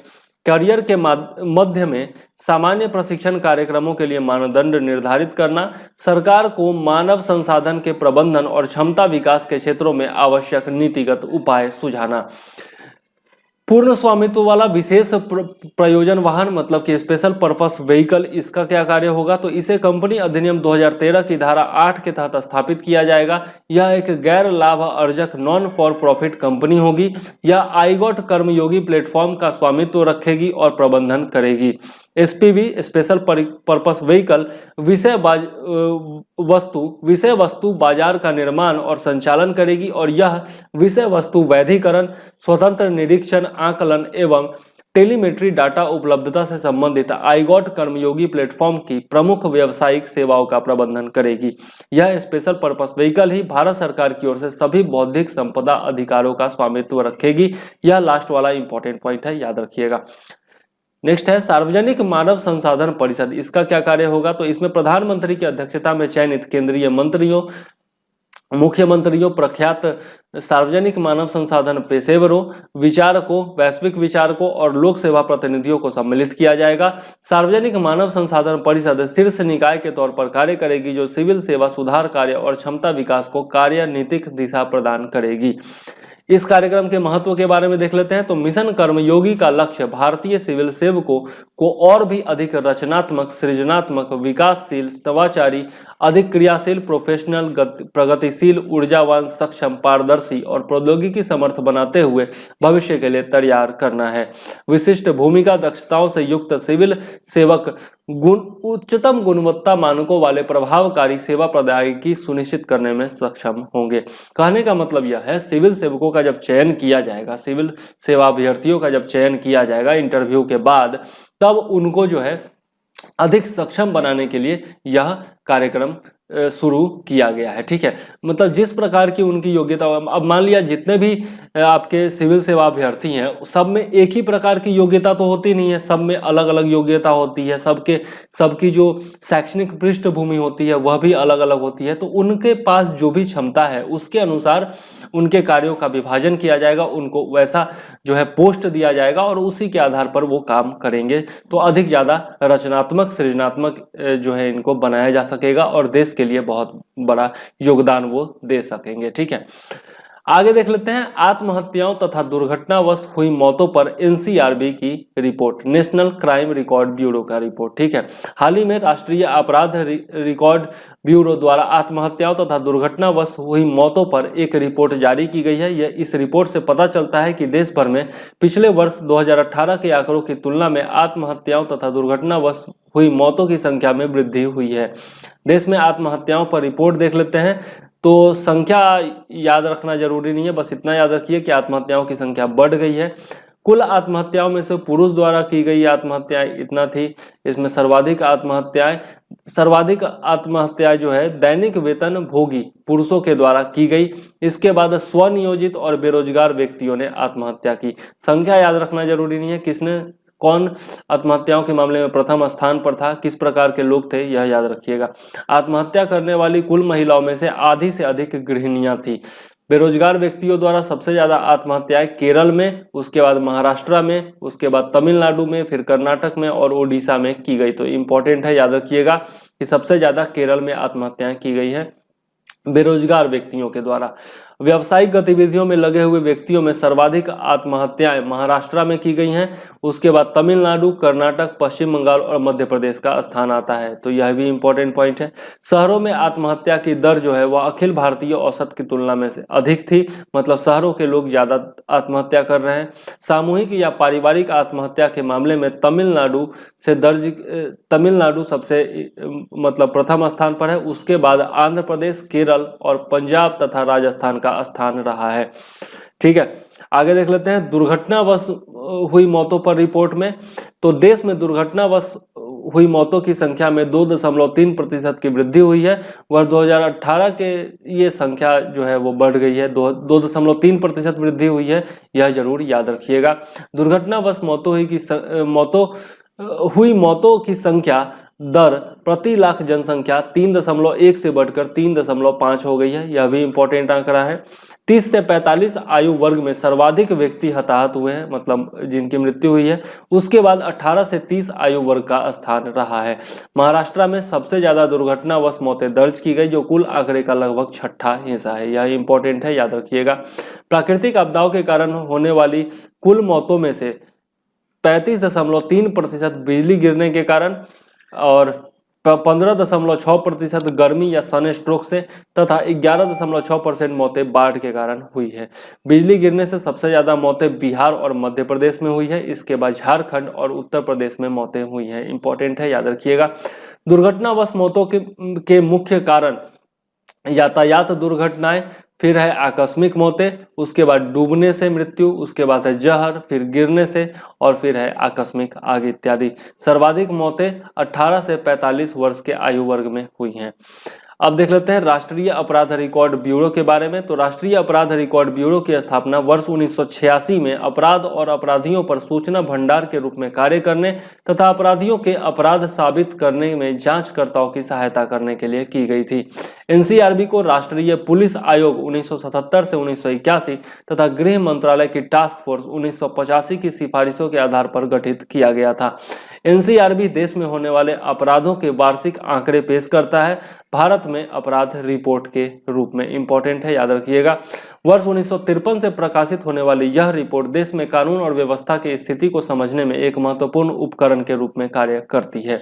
करियर के मध्य में सामान्य प्रशिक्षण कार्यक्रमों के लिए मानदंड निर्धारित करना, सरकार को मानव संसाधन के प्रबंधन और क्षमता विकास के क्षेत्रों में आवश्यक नीतिगत उपाय सुझाना। पूर्ण स्वामित्व वाला विशेष प्रयोजन वाहन मतलब कि स्पेशल पर्पस व्हीकल, इसका क्या कार्य होगा? तो इसे कंपनी अधिनियम 2013 की धारा 8 के तहत स्थापित किया जाएगा। यह एक गैर लाभ Arjak non for profit company होगी। यह आईगॉट कर्मयोगी प्लेटफॉर्म का स्वामित्व रखेगी और प्रबंधन करेगी। एसपीवी स्पेशल पर्पस व्हीकल विषय वस्तु बाजार का निर्माण और संचालन करेगी और यह विषय वस्तु वैधीकरण, स्वतंत्र निरीक्षण, आकलन एवं टेलीमेट्री डाटा उपलब्धता से संबंधित आईगॉट कर्मयोगी प्लेटफॉर्म की प्रमुख व्यावसायिक सेवाओं का प्रबंधन करेगी। यह स्पेशल पर्पस व्हीकल ही भारत सरकार की ओर से सभी बौद्धिक संपदा अधिकारों का स्वामित्व रखेगी। यह लास्ट वाला इंपॉर्टेंट पॉइंट है, याद रखिएगा। नेक्स्ट है सार्वजनिक मानव संसाधन परिषद। इसका क्या कार्य होगा? तो इसमें प्रधानमंत्री की अध्यक्षता में चयनित केंद्रीय मंत्रियों, मुख्यमंत्रियों, प्रख्यात सार्वजनिक मानव संसाधन पेशेवरों, विचारकों, वैश्विक विचारकों और लोक सेवा प्रतिनिधियों को सम्मिलित किया जाएगा। सार्वजनिक मानव संसाधन परिषद शीर्ष निकाय के तौर पर कार्य करेगी जो सिविल सेवा सुधार कार्य और क्षमता विकास को कार्यनीतिक दिशा प्रदान करेगी। इस कार्यक्रम के महत्व के बारे में देख लेते हैं। तो मिशन कर्मयोगी का लक्ष्य भारतीय सिविल सेवकों को और भी अधिक रचनात्मक, सृजनात्मक, विकासशील, नवाचारी, अधिक क्रियाशील, प्रोफेशनल, प्रगतिशील, ऊर्जावान, सक्षम, पारदर्शी और प्रौद्योगिकी समर्थ बनाते हुए भविष्य के लिए तैयार करना है। विशिष्ट भूमिका दक्षताओं से युक्त सिविल सेवक उच्चतम गुणवत्ता मानकों वाले प्रभावकारी सेवा प्रदायगी सुनिश्चित करने में सक्षम होंगे। कहने का मतलब यह है, सिविल सेवकों का जब चयन किया जाएगा, सिविल सेवा अभ्यर्थियों का जब चयन किया जाएगा इंटरव्यू के बाद, तब उनको जो है अधिक सक्षम बनाने के लिए यह कार्यक्रम शुरू किया गया है। ठीक है, मतलब जिस प्रकार की उनकी योग्यता, अब मान लिया जितने भी आपके सिविल सेवा अभ्यर्थी हैं, सब में एक ही प्रकार की योग्यता तो होती नहीं है, सब में अलग अलग योग्यता होती है, सबकी जो शैक्षणिक पृष्ठभूमि होती है वह भी अलग अलग होती है। तो उनके पास जो भी क्षमता है उसके अनुसार उनके कार्यों का विभाजन किया जाएगा, उनको वैसा जो है पोस्ट दिया जाएगा और उसी के आधार पर वो काम करेंगे। तो अधिक ज़्यादा रचनात्मक, सृजनात्मक जो है इनको बनाया जा सकेगा और देश के लिए बहुत बड़ा योगदान वो दे सकेंगे। ठीक है, आगे देख लेते हैं आत्महत्याओं तथा दुर्घटनावश हुई मौतों पर एनसीआरबी की report, national crime record bureau का रिपोर्ट। ठीक है, हाल ही में राष्ट्रीय अपराध रिकॉर्ड ब्यूरो द्वारा आत्महत्याओं तथा दुर्घटनावश हुई मौतों पर एक रिपोर्ट जारी की गई है। इस रिपोर्ट से पता चलता है कि देश भर में पिछले वर्ष 2018 के आंकड़ों की तुलना में आत्महत्याओं तथा दुर्घटनावश हुई मौतों की संख्या में वृद्धि हुई है। देश में आत्महत्याओं पर रिपोर्ट देख लेते हैं। तो संख्या याद रखना जरूरी नहीं है, बस इतना याद रखिए कि आत्महत्याओं की संख्या बढ़ गई है। कुल आत्महत्याओं में से पुरुष द्वारा की गई आत्महत्याएं इतना थी। इसमें सर्वाधिक आत्महत्याएं जो है दैनिक वेतन भोगी पुरुषों के द्वारा की गई। इसके बाद स्वनियोजित और बेरोजगार व्यक्तियों ने आत्महत्या की। संख्या याद रखना जरूरी नहीं है, किसने कौन आत्महत्याओं के मामले में प्रथम स्थान पर था, किस प्रकार के लोग थे, यह याद रखिएगा। आत्महत्या करने वाली कुल महिलाओं में से आधी से अधिक गृहिणियां थी। बेरोजगार व्यक्तियों द्वारा सबसे ज्यादा आत्महत्याएं केरल में, उसके बाद महाराष्ट्र में, उसके बाद तमिलनाडु में, फिर कर्नाटक में और ओडिशा में की गई। तो इंपॉर्टेंट है, याद रखिएगा कि सबसे ज्यादा केरल में आत्महत्याएं की गई है बेरोजगार व्यक्तियों के द्वारा। व्यावसायिक गतिविधियों में लगे हुए व्यक्तियों में सर्वाधिक आत्महत्याएं महाराष्ट्र में की गई हैं। उसके बाद तमिलनाडु, कर्नाटक, पश्चिम बंगाल और मध्य प्रदेश का स्थान आता है। तो यह भी इंपॉर्टेंट पॉइंट है। शहरों में आत्महत्या की दर जो है वह अखिल भारतीय औसत की तुलना में से अधिक थी, मतलब शहरों के लोग ज्यादा आत्महत्या कर रहे हैं। सामूहिक या पारिवारिक आत्महत्या के मामले में तमिलनाडु सबसे मतलब प्रथम स्थान पर है। उसके बाद आंध्र प्रदेश, केरल और पंजाब तथा राजस्थान का स्थान रहा है। ठीक है, आगे देख लेते हैं दुर्घटनावश हुई मौतों पर रिपोर्ट में। तो देश में दुर्घटनावश हुई मौतों की संख्या में 2.3% की वृद्धि हुई है। वर्ष 2018 के ये संख्या जो है वो बढ़ गई है, 2.3% वृद्धि हुई है, यह जरूर याद रखिएगा। दुर्घटनावश हुई मौतों की संख्या दर प्रति लाख जनसंख्या 3.1 से बढ़कर 3.5 हो गई है, यह भी इंपॉर्टेंट आंकड़ा है। 30 से 45 आयु वर्ग में सर्वाधिक व्यक्ति हताहत हुए हैं, मतलब जिनकी मृत्यु हुई है। उसके बाद 18 से 30 आयु वर्ग का स्थान रहा है। महाराष्ट्र में सबसे ज्यादा दुर्घटनावश मौतें दर्ज की गई, जो कुल आंकड़े का लगभग 6ठा हिस्सा है, यह इंपॉर्टेंट है, याद रखिएगा। प्राकृतिक आपदाओं के कारण होने वाली कुल मौतों में से 35.3% बिजली गिरने के कारण और 15.6% गर्मी या सन स्ट्रोक से तथा 11.6% मौतें बाढ़ के कारण हुई है। बिजली गिरने से सबसे ज्यादा मौतें बिहार और मध्य प्रदेश में हुई है, इसके बाद झारखंड और उत्तर प्रदेश में मौतें हुई हैं, इंपॉर्टेंट है, याद रखिएगा। दुर्घटनावश मौतों के मुख्य कारण यातायात दुर्घटनाएं, फिर है आकस्मिक मौतें, उसके बाद डूबने से मृत्यु, उसके बाद है जहर, फिर गिरने से और फिर है आकस्मिक आग इत्यादि। सर्वाधिक मौतें 18 से 45 वर्ष के आयु वर्ग में हुई हैं। अब देख लेते हैं राष्ट्रीय अपराध रिकॉर्ड ब्यूरो के बारे में। तो राष्ट्रीय अपराध रिकॉर्ड ब्यूरो की स्थापना वर्ष 1986 में अपराध और अपराधियों पर सूचना भंडार के रूप में कार्य करने तथा अपराधियों के अपराध साबित करने में जांचकर्ताओं की सहायता करने के लिए की गई थी। एनसीआरबी को राष्ट्रीय पुलिस आयोग 1977 से 1981 तथा गृह मंत्रालय की टास्क फोर्स 1985 की सिफारिशों के आधार पर गठित किया गया था। एनसीआरबी देश में होने वाले अपराधों के वार्षिक आंकड़े पेश करता है, भारत में अपराध रिपोर्ट के रूप में, इंपॉर्टेंट है, याद रखिएगा। वर्ष 1953 से प्रकाशित होने वाली यह रिपोर्ट देश में कानून और व्यवस्था की स्थिति को समझने में एक महत्वपूर्ण उपकरण के रूप में कार्य करती है।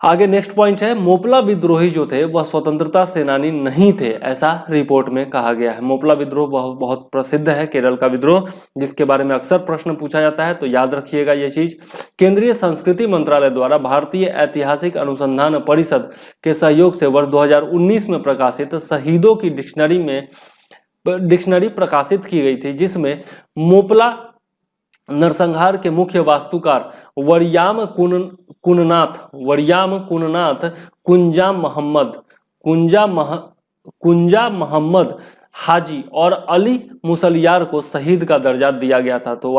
आगे नेक्स्ट पॉइंट है, मोपला विद्रोही जो थे वह स्वतंत्रता सेनानी नहीं थे, ऐसा रिपोर्ट में कहा गया है। मोपला विद्रोह बहुत प्रसिद्ध है, केरल का विद्रोह, जिसके बारे में अक्सर प्रश्न पूछा जाता है, तो याद रखिएगा ये चीज। केंद्रीय संस्कृति मंत्रालय द्वारा भारतीय ऐतिहासिक अनुसंधान परिषद के सहयोग से वर्ष 2019 में प्रकाशित शहीदों की डिक्शनरी प्रकाशित की गई थी, जिसमें मोपला नरसंहार के मुख्य वास्तुकार वरियाम कुननाथ, कुंजा मोहम्मद हाजी और अली मुसलियार को शहीद का दर्जा दिया गया था। तो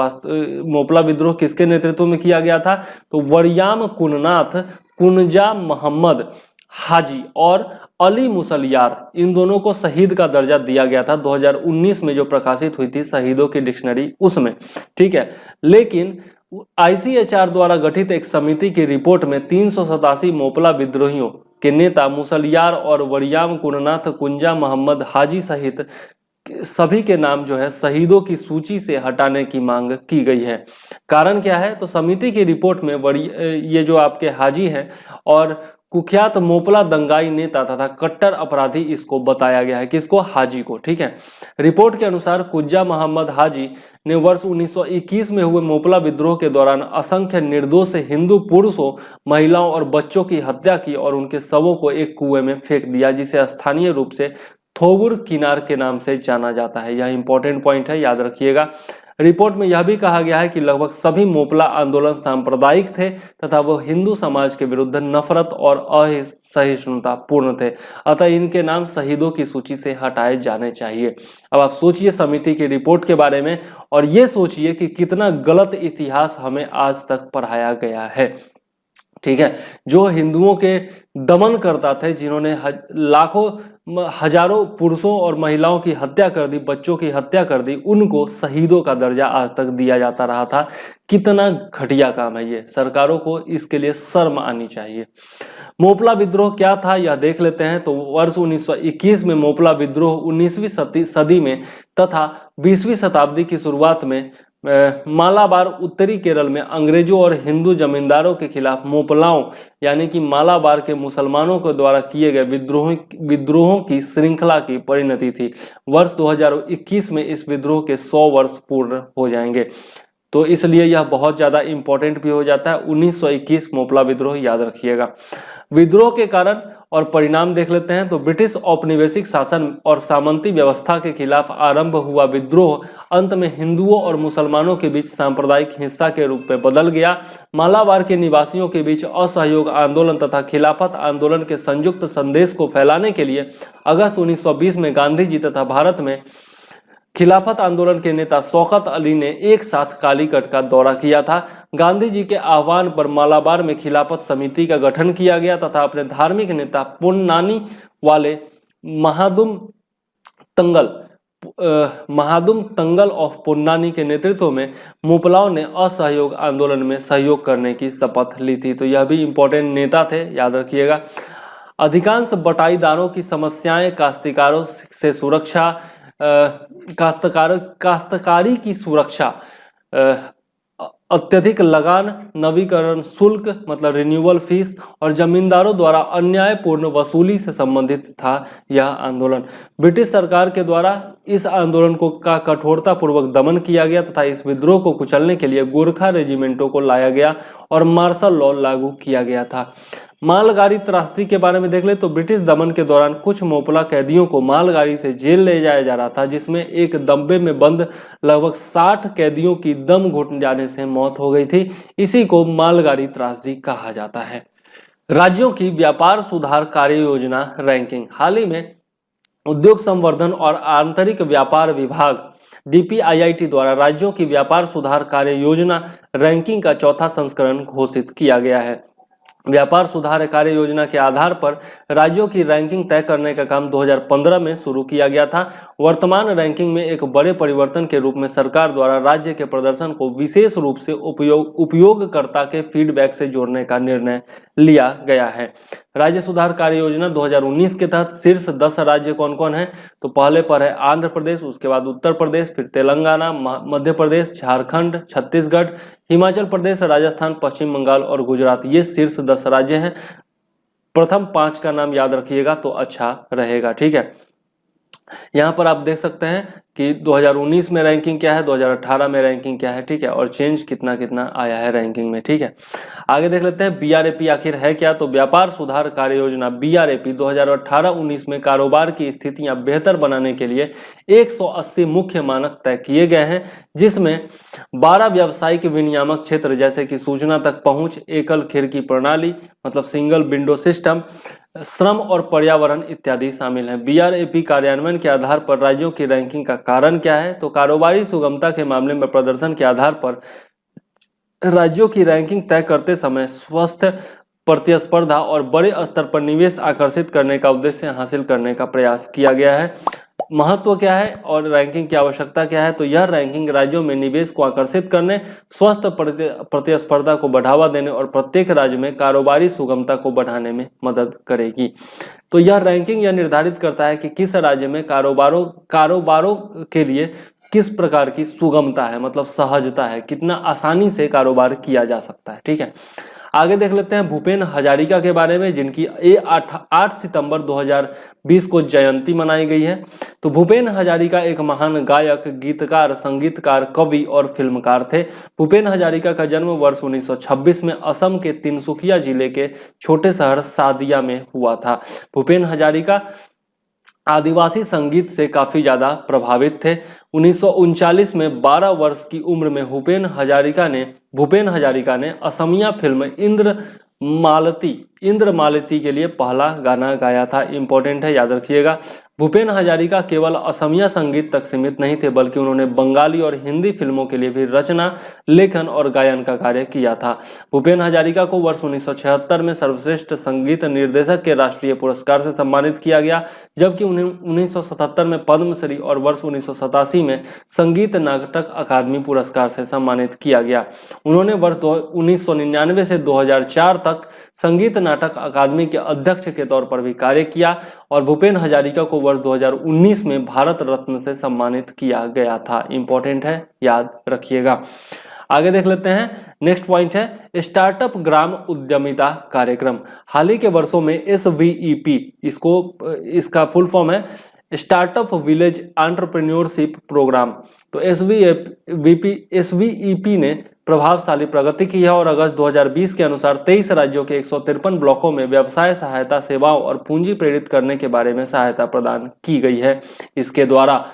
मोपला विद्रोह किसके नेतृत्व में किया गया था? तो वरियाम कुननाथ, कुंजा मोहम्मद हाजी और अली मुसलियार, इन दोनों को शहीद का दर्जा दिया गया था 2019 में जो प्रकाशित हुई थी शहीदों की डिक्शनरी, उसमें। ठीक है, लेकिन आईसीएचआर द्वारा गठित एक समिति की रिपोर्ट में 387 मोपला विद्रोहियों के नेता मुसलियार और वरियाम कुननाथ, कुंजा मोहम्मद हाजी सहित सभी के नाम जो है शहीदों की सूची से हटाने की मांग की गई है। कारण क्या है? तो समिति की रिपोर्ट में ये जो आपके हाजी हैं और कुख्यात मोपला दंगाई नेता तथा कट्टर अपराधी इसको बताया गया है, किसको? हाजी को। ठीक है, रिपोर्ट के अनुसार कुंजा मोहम्मद हाजी ने वर्ष 1921 में हुए मोपला विद्रोह के दौरान असंख्य निर्दोष हिंदू पुरुषों, महिलाओं और बच्चों की हत्या की और उनके शवों को एक कुएं में फेंक दिया, जिसे स्थानीय रूप से थोगुर किनार के नाम से जाना जाता है। यह इंपॉर्टेंट पॉइंट है, याद रखिएगा। रिपोर्ट में यह भी कहा गया है कि लगभग सभी मोपला आंदोलन सांप्रदायिक थे तथा वो हिंदू समाज के विरुद्ध नफरत और असहिष्णुता पूर्ण थे, अतः इनके नाम शहीदों की सूची से हटाए जाने चाहिए। अब आप सोचिए समिति की रिपोर्ट के बारे में और ये सोचिए कि कितना गलत इतिहास हमें आज तक पढ़ाया गया है। ठीक है, जो हिंदुओं के दमन करता थे, जिन्होंने लाखों हजारों पुरुषों और महिलाओं की हत्या कर दी, बच्चों की हत्या कर दी, उनको शहीदों का दर्जा आज तक दिया जाता रहा था। कितना घटिया काम है ये, सरकारों को इसके लिए शर्म आनी चाहिए। मोपला विद्रोह क्या था यह देख लेते हैं। तो वर्ष 1921 में मोपला विद्रोह 19वीं सदी में तथा 20वीं शताब्दी की शुरुआत में मालाबार उत्तरी केरल में अंग्रेजों और हिंदू जमींदारों के खिलाफ मोपलाओं यानी कि मालाबार के मुसलमानों के द्वारा किए गए विद्रोहों की श्रृंखला की परिणति थी। वर्ष 2021 में इस विद्रोह के 100 वर्ष पूर्ण हो जाएंगे, तो इसलिए यह बहुत ज्यादा इंपॉर्टेंट भी हो जाता है। 1921 मोपला विद्रोह, याद रखिएगा। विद्रोह के कारण और परिणाम देख लेते हैं। तो ब्रिटिश औपनिवेशिक शासन और सामंती व्यवस्था के खिलाफ आरंभ हुआ विद्रोह अंत में हिंदुओं और मुसलमानों के बीच सांप्रदायिक हिंसा के रूप में बदल गया। मालाबार के निवासियों के बीच असहयोग आंदोलन तथा खिलाफत आंदोलन के संयुक्त संदेश को फैलाने के लिए अगस्त 1920 में गांधी जी तथा भारत में खिलाफत आंदोलन के नेता शौकत अली ने एक साथ कालीकट का दौरा किया था। गांधी जी के आह्वान पर मालाबार में खिलाफत समिति का गठन किया गया तथा अपने धार्मिक नेता पुन्नानी वाले महादुम तंगल ऑफ पुन्नानी के नेतृत्व में मुपलाओं ने असहयोग आंदोलन में सहयोग करने की शपथ ली थी। तो यह भी इंपॉर्टेंट नेता थे, याद रखिएगा। अधिकांश बटाईदारों की समस्याएं काश्तकारों से सुरक्षा, काश्तकारी की सुरक्षा, अत्यधिक लगान, नवीकरण शुल्क मतलब रिन्यूअल फीस और जमींदारों द्वारा अन्यायपूर्ण वसूली से संबंधित था यह आंदोलन। ब्रिटिश सरकार के द्वारा इस आंदोलन को का कठोरता पूर्वक दमन किया गया तथा इस विद्रोह को कुचलने के लिए गोरखा रेजिमेंटों को लाया गया और मार्शल लॉ लागू किया गया था। मालगाड़ी त्रासदी के बारे में देख ले तो ब्रिटिश दमन के दौरान कुछ मोपला कैदियों को मालगाड़ी से जेल ले जाया जा रहा था, जिसमें एक डब्बे में बंद लगभग 60 कैदियों की दम घुट जाने से मौत हो गई थी। इसी को मालगाड़ी त्रासदी कहा जाता है। राज्यों की व्यापार सुधार कार्य योजना रैंकिंग। हाल ही में उद्योग संवर्धन और आंतरिक व्यापार विभाग DPIIT द्वारा राज्यों की व्यापार सुधार कार्य योजना रैंकिंग का चौथा संस्करण घोषित किया गया है। व्यापार सुधार कार्य योजना के आधार पर राज्यों की रैंकिंग तय करने का काम 2015 में शुरू किया गया था। वर्तमान रैंकिंग में एक बड़े परिवर्तन के रूप में सरकार द्वारा राज्य के प्रदर्शन को विशेष रूप से उपयोगकर्ता के फीडबैक से जोड़ने का निर्णय लिया गया है। राज्य सुधार कार्य योजना 2019 के तहत शीर्ष 10 राज्य कौन कौन है? तो पहले पर है आंध्र प्रदेश, उसके बाद उत्तर प्रदेश, फिर तेलंगाना, मध्य प्रदेश, झारखंड, छत्तीसगढ़, हिमाचल प्रदेश, राजस्थान, पश्चिम बंगाल और गुजरात। ये शीर्ष 10 राज्य हैं। प्रथम 5 का नाम याद रखिएगा तो अच्छा रहेगा, ठीक है। यहाँ पर आप देख सकते हैं कि 2019 में रैंकिंग क्या है, 2018 में रैंकिंग क्या है, ठीक है, और चेंज कितना कितना आया है रैंकिंग में, ठीक है। आगे देख लेते हैं BRAP आखिर है क्या। तो व्यापार सुधार कार्य योजना BRAP 2018-19 में कारोबार की स्थितियां बेहतर बनाने के लिए 180 मुख्य मानक तय किए गए हैं, जिसमें 12 व्यावसायिक विनियामक क्षेत्र जैसे कि सूचना तक पहुंच, एकल खिड़की प्रणाली मतलब सिंगल विंडो सिस्टम, श्रम और पर्यावरण इत्यादि शामिल हैं। BRAP कार्यान्वयन के आधार पर राज्यों की रैंकिंग का कारण क्या है? तो कारोबारी सुगमता के मामले में प्रदर्शन के आधार पर राज्यों की रैंकिंग तय करते समय स्वस्थ प्रतिस्पर्धा और बड़े स्तर पर निवेश आकर्षित करने का उद्देश्य हासिल करने का प्रयास किया गया है। महत्व क्या है और रैंकिंग की आवश्यकता क्या है? तो यह रैंकिंग राज्यों में निवेश को आकर्षित करने, स्वस्थ प्रतिस्पर्धा को बढ़ावा देने और प्रत्येक राज्य में कारोबारी सुगमता को बढ़ाने में मदद करेगी। तो यह रैंकिंग यह निर्धारित करता है कि किस राज्य में कारोबारों के लिए किस प्रकार की सुगमता है, मतलब सहजता है, कितना आसानी से कारोबार किया जा सकता है, ठीक है। आगे देख लेते हैं भूपेन हजारिका के बारे में, जिनकी 8 सितंबर 2020 को जयंती मनाई गई है। तो भूपेन हजारिका एक महान गायक, गीतकार, संगीतकार, कवि और फिल्मकार थे। भूपेन हजारिका का जन्म वर्ष 1926 में असम के तिनसुकिया जिले के छोटे शहर सादिया में हुआ था। भूपेन हजारिका आदिवासी संगीत से काफी ज्यादा प्रभावित थे। 1939 में 12 वर्ष की उम्र में भूपेन हजारिका ने असमिया फिल्म इंद्र मालती के लिए पहला गाना गाया था। इंपॉर्टेंट है, याद रखिएगा। भूपेन हजारिका केवल असमिया संगीत तक सीमित नहीं थे, बल्कि उन्होंने बंगाली और हिंदी फिल्मों के लिए भी रचना, लेखन और गायन का कार्य किया था। भूपेन हजारिका को वर्ष 1976 में सर्वश्रेष्ठ संगीत निर्देशक के राष्ट्रीय पुरस्कार से सम्मानित किया गया, जबकि उन्हें 1977 में पद्मश्री और वर्ष 1987 में संगीत नाटक अकादमी पुरस्कार से सम्मानित किया गया। उन्होंने वर्ष 1999 से 2004 तक संगीत नाटक अकादमी के अध्यक्ष के तौर पर भी कार्य किया और भूपेन हजारिका को वर्ष 2019 में भारत रत्न से सम्मानित किया गया था। इंपॉर्टेंट है, याद रखिएगा। आगे देख लेते हैं। नेक्स्ट पॉइंट है स्टार्टअप ग्राम उद्यमिता कार्यक्रम। हाल ही के वर्षों में SVEP, इसका फुल फॉर्म है स्टार्टअप विलेज एंटरप्रेन्योरशिप प्रोग्राम। तो SVEP ने प्रभावशाली प्रगति की है और अगस्त 2020 के अनुसार 23 राज्यों के 153 ब्लॉकों में व्यवसाय सहायता सेवाओं और पूंजी प्रेरित करने के बारे में सहायता प्रदान की गई है। इसके द्वारा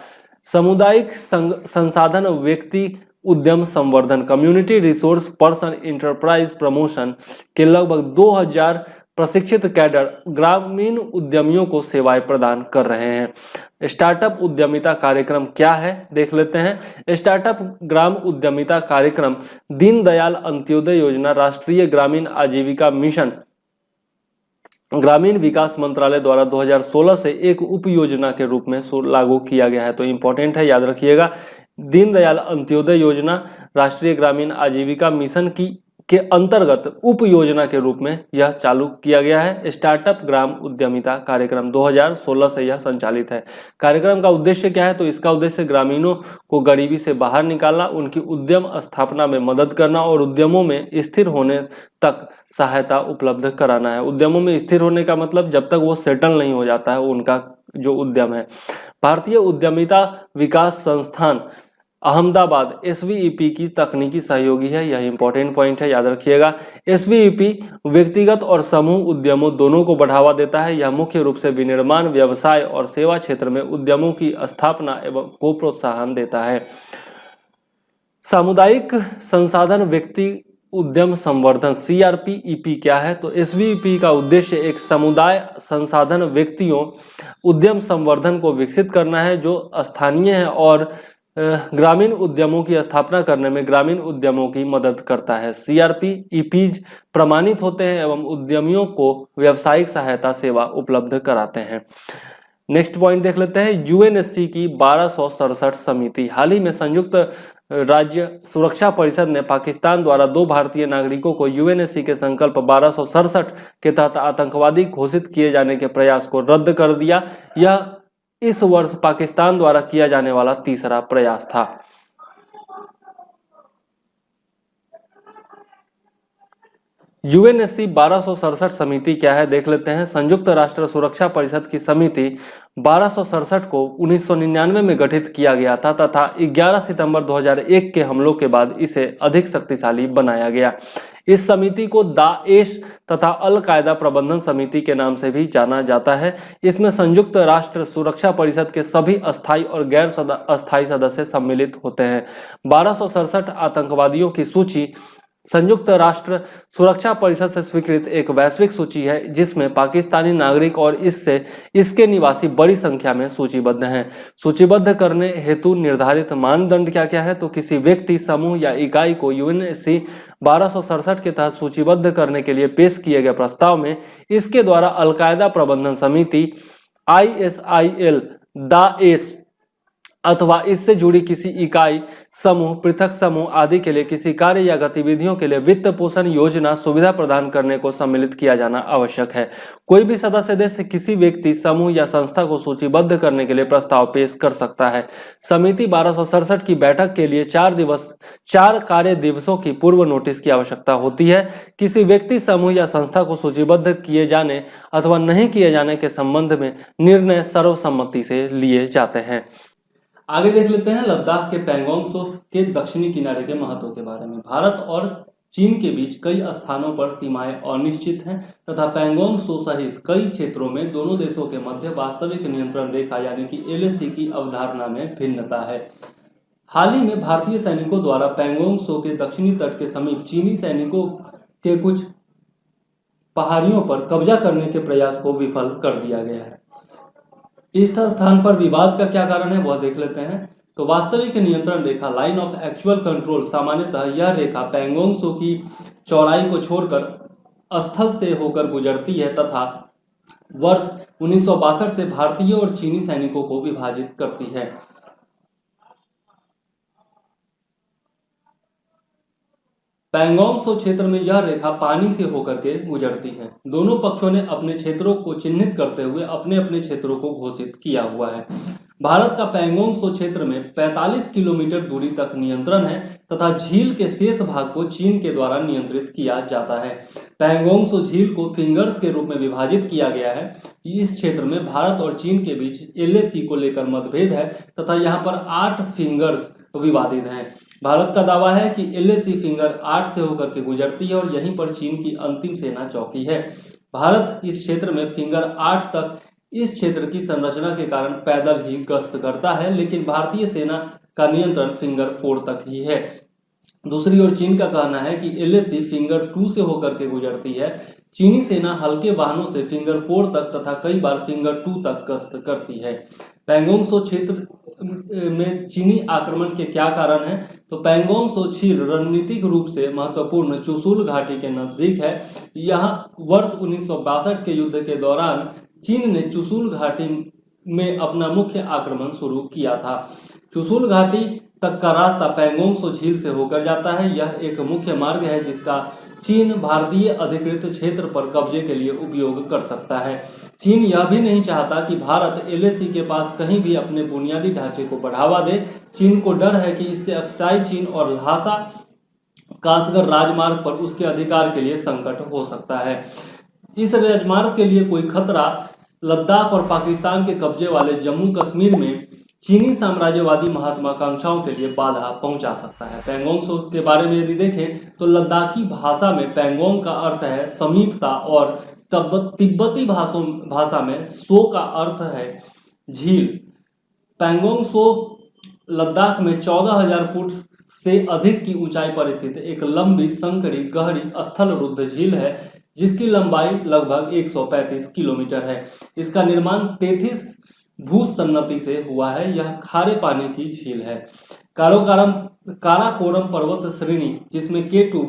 सामुदायिक संसाधन व्यक्ति उद्यम संवर्धन community resource person enterprise promotion के लगभग 2000 प्रशिक्षित कैडर ग्रामीण उद्यमियों को सेवाएं प्रदान कर रहे हैं। स्टार्टअप उद्यमिता कार्यक्रम क्या है देख लेते हैं। स्टार्टअप ग्राम उद्यमिता कार्यक्रम दीनदयाल अंत्योदय योजना राष्ट्रीय ग्रामीण आजीविका मिशन ग्रामीण विकास मंत्रालय द्वारा 2016 से एक उप योजना के रूप में लागू किया गया है। तो इंपॉर्टेंट है, याद रखिएगा। दीनदयाल अंत्योदय योजना राष्ट्रीय ग्रामीण आजीविका मिशन के अंतर्गत उप योजना के रूप में यह चालू किया गया है। स्टार्टअप ग्राम उद्यमिता कार्यक्रम 2016 से यह संचालित है। कार्यक्रम का उद्देश्य क्या है? तो इसका उद्देश्य ग्रामीणों को गरीबी से बाहर निकालना, उनकी उद्यम स्थापना में मदद करना और उद्यमों में स्थिर होने तक सहायता उपलब्ध कराना है। उद्यमों में स्थिर होने का मतलब जब तक वो सेटल नहीं हो जाता है उनका जो उद्यम है। भारतीय उद्यमिता विकास संस्थान अहमदाबाद SVEP की तकनीकी सहयोगी है। यह इंपॉर्टेंट पॉइंट है, याद रखिएगा। SVEP व्यक्तिगत और समूह उद्यमों दोनों को बढ़ावा देता है। यह मुख्य रूप से विनिर्माण, व्यवसाय और सेवा क्षेत्र में उद्यमों की स्थापना एवं को प्रोत्साहन देता है। सामुदायिक संसाधन व्यक्ति उद्यम संवर्धन CRPEP क्या है? तो SVEP का उद्देश्य एक समुदाय संसाधन व्यक्तियों उद्यम संवर्धन को विकसित करना है जो स्थानीय है और ग्रामीण उद्यमों की स्थापना करने में ग्रामीण उद्यमों की मदद करता है। CRPEPs प्रमाणित होते हैं एवं उद्यमियों को व्यावसायिक सहायता सेवा उपलब्ध कराते हैं। नेक्स्ट पॉइंट देख लेते हैं। UNSC की 1267 समिति। हाल ही में संयुक्त राज्य सुरक्षा परिषद ने पाकिस्तान द्वारा 2 भारतीय नागरिकों को UNSC के संकल्प 1267 के तहत आतंकवादी घोषित किए जाने के प्रयास को रद्द कर दिया। यह इस वर्ष पाकिस्तान द्वारा किया जाने वाला तीसरा प्रयास था। UNSC 1267 समिति क्या है देख लेते हैं। संयुक्त राष्ट्र सुरक्षा परिषद की समिति 1267 को 1999 में गठित किया गया था तथा 11 सितंबर 2001 के हमलों के बाद इसे अधिक शक्तिशाली बनाया गया। इस समिति को दाएश तथा अल कायदा प्रबंधन समिति के नाम से भी जाना जाता है। इसमें संयुक्त राष्ट्र सुरक्षा परिषद के सभी अस्थायी और गैर अस्थायी सदस्य सम्मिलित होते हैं। 1267 आतंकवादियों की सूची संयुक्त राष्ट्र सुरक्षा परिषद से स्वीकृत एक वैश्विक सूची है जिसमें पाकिस्तानी नागरिक और इसके निवासी बड़ी संख्या में सूचीबद्ध हैं। सूचीबद्ध करने हेतु निर्धारित मानदंड क्या क्या है? तो किसी व्यक्ति, समूह या इकाई को UNSC 1267 के तहत सूचीबद्ध करने के लिए पेश किए गए प्रस्ताव में इसके द्वारा अल कायदा प्रबंधन समिति ISIL, दाएश अथवा इससे जुड़ी किसी इकाई, समूह, पृथक समूह आदि के लिए किसी कार्य या गतिविधियों के लिए वित्त पोषण योजना सुविधा प्रदान करने को सम्मिलित किया जाना आवश्यक है। कोई भी सदस्य देश किसी व्यक्ति, समूह या संस्था को सूचीबद्ध करने के लिए प्रस्ताव पेश कर सकता है। समिति 1267 की बैठक के लिए 4 कार्य दिवसों की पूर्व नोटिस की आवश्यकता होती है। किसी व्यक्ति, समूह या संस्था को सूचीबद्ध किए जाने अथवा नहीं किए जाने के संबंध में निर्णय सर्वसम्मति से लिए जाते हैं। आगे देख लेते हैं लद्दाख के पैंगोंग त्सो के दक्षिणी किनारे के महत्व के बारे में। भारत और चीन के बीच कई स्थानों पर सीमाएं अनिश्चित हैं तथा पैंगोंग त्सो सहित कई क्षेत्रों में दोनों देशों के मध्य वास्तविक नियंत्रण रेखा यानी कि LAC की अवधारणा में भिन्नता है। हाल ही में भारतीय सैनिकों द्वारा पैंगोंग त्सो के दक्षिणी तट के समीप चीनी सैनिकों के कुछ पहाड़ियों पर कब्जा करने के प्रयास को विफल कर दिया गया है। इस स्थान पर विवाद का क्या कारण है वह देख लेते हैं। तो वास्तविक नियंत्रण रेखा लाइन ऑफ एक्चुअल कंट्रोल, सामान्यतः यह रेखा पैंगोंग त्सो की चौड़ाई को छोड़कर स्थल से होकर गुजरती है तथा वर्ष 1962 से भारतीय और चीनी सैनिकों को विभाजित करती है। पैंगोंग त्सो क्षेत्र में यह रेखा पानी से होकर के गुजरती है। दोनों पक्षों ने अपने क्षेत्रों को चिन्हित करते हुए अपने अपने क्षेत्रों को घोषित किया हुआ है। भारत का पैंगोंग त्सो क्षेत्र में 45 किलोमीटर दूरी तक नियंत्रण है तथा झील के शेष भाग को चीन के द्वारा नियंत्रित किया जाता है। पैंगोंग त्सो झील को फिंगर्स के रूप में विभाजित किया गया है। इस क्षेत्र में भारत और चीन के बीच LAC को लेकर मतभेद है तथा यहाँ पर 8 फिंगर्स विवादित हैं। भारत का दावा है कि LAC फिंगर 8 से होकर के गुजरती है और यहीं पर चीन की अंतिम सेना चौकी है। भारत इस क्षेत्र में फिंगर 8 तक इस क्षेत्र की संरचना के कारण पैदल ही गश्त करता है, लेकिन भारतीय सेना का नियंत्रण फिंगर 4 तक ही है। दूसरी ओर चीन का कहना है कि LAC फिंगर 2 से होकर के गुजरती है। चीनी सेना हल्के वाहनों से फिंगर 4 तक तथा कई बार फिंगर 2 तक गश्त करती है। पैंगोंग सो क्षेत्र में चीनी आक्रमण के क्या कारण है? तो पैंगोंग सो झील रणनीतिक रूप से महत्वपूर्ण चुशुल घाटी के नजदीक है। यहाँ वर्ष 1962 के युद्ध के दौरान चीन ने चुशुल घाटी में अपना मुख्य आक्रमण शुरू किया था। चुशुल घाटी तक का रास्ता पैंगोंग सो झील से होकर जाता है। यह एक मुख्य मार्ग है जिसका चीन भारतीय अधिकृत क्षेत्र पर कब्जे के लिए उपयोग कर सकता है। चीन यह भी नहीं चाहता कि भारत LAC के पास कहीं भी अपने बुनियादी ढांचे को बढ़ावा दे। चीन को डर है कि इससे अक्साई चीन और ल्हासा कासगर राजमार्ग पर उसके अधिकार के लिए संकट हो सकता है। इस राजमार्ग के लिए कोई खतरा लद्दाख और पाकिस्तान के कब्जे वाले जम्मू कश्मीर में चीनी साम्राज्यवादी महत्वाकांक्षाओं के लिए बाधा पहुंचा सकता है। पैंगोंग सो के बारे में यदि देखें तो लद्दाखी भाषा में पैंगोंग का अर्थ है समीपता और तिब्बती भाषा में सो का अर्थ है झील। पैंगोंग सो लद्दाख में 14,000 फुट से अधिक की ऊंचाई पर स्थित एक लंबी संकरी गहरी स्थल रुद्ध झील है जिसकी लंबाई लगभग 135 किलोमीटर है। इसका निर्माण 33 भूसन्नति से हुआ है। यह खारे पानी की झील है। काराकोरम पर्वत श्रेणी जिसमें K2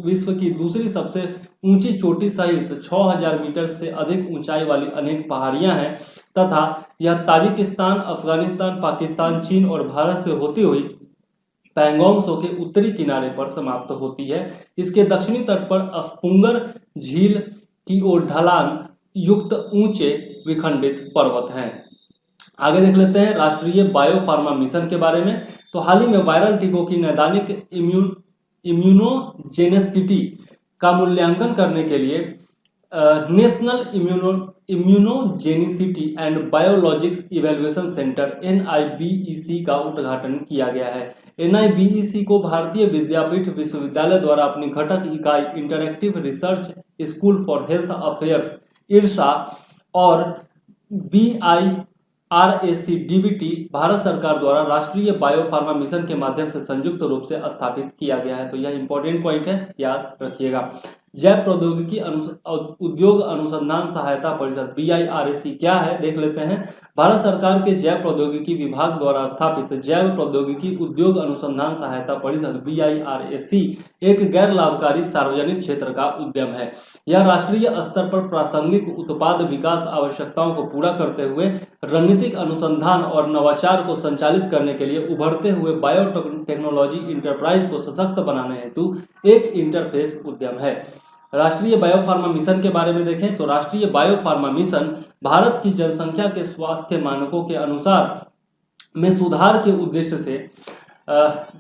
विश्व की दूसरी सबसे ऊंची चोटी सहित 6,000 मीटर से अधिक ऊंचाई वाली अनेक पहाड़ियां हैं तथा यह ताजिकिस्तान, अफगानिस्तान, पाकिस्तान, चीन और भारत से होती हुई पैंगोंग सो के उत्तरी किनारे पर समाप्त होती है। इसके दक्षिणी तट पर स्पुंगर झील की ओर ढलान युक्त ऊंचे विखंडित पर्वत हैं। आगे देख लेते हैं राष्ट्रीय बायोफार्मा मिशन के बारे में। तो हाल ही में वायरल टीकों की नैदानिक इम्यूनोजेनेसिटी का मूल्यांकन करने के लिए national immunogenicity and biologics evaluation centre NIBEC का उद्घाटन किया गया है। NIBEC को भारतीय विद्यापीठ विश्वविद्यालय द्वारा अपनी घटक इकाई interactive research school for health affairs IRSA और BIRAC-DBT भारत सरकार द्वारा राष्ट्रीय बायोफार्मा मिशन के माध्यम से संयुक्त रूप से स्थापित किया गया है। तो यह इंपॉर्टेंट पॉइंट है, याद रखिएगा। जैव प्रौद्योगिकी उद्योग अनुसंधान सहायता परिषद BIRAC क्या है देख लेते हैं। भारत सरकार के जैव प्रौद्योगिकी विभाग द्वारा स्थापित जैव प्रौद्योगिकी उद्योग अनुसंधान सहायता परिषद BIRAC एक गैर लाभकारी सार्वजनिक क्षेत्र का उद्यम है। यह राष्ट्रीय स्तर पर प्रासंगिक उत्पाद विकास आवश्यकताओं को पूरा करते हुए रणनीतिक अनुसंधान और नवाचार को संचालित करने के लिए उभरते हुए बायोटेक्नोलॉजी इंटरप्राइज को सशक्त बनाने हेतु एक इंटरफेस उद्यम है। राष्ट्रीय बायोफार्मा मिशन के बारे में देखें तो राष्ट्रीय बायोफार्मा मिशन भारत की जनसंख्या के स्वास्थ्य मानकों के अनुसार में सुधार के उद्देश्य से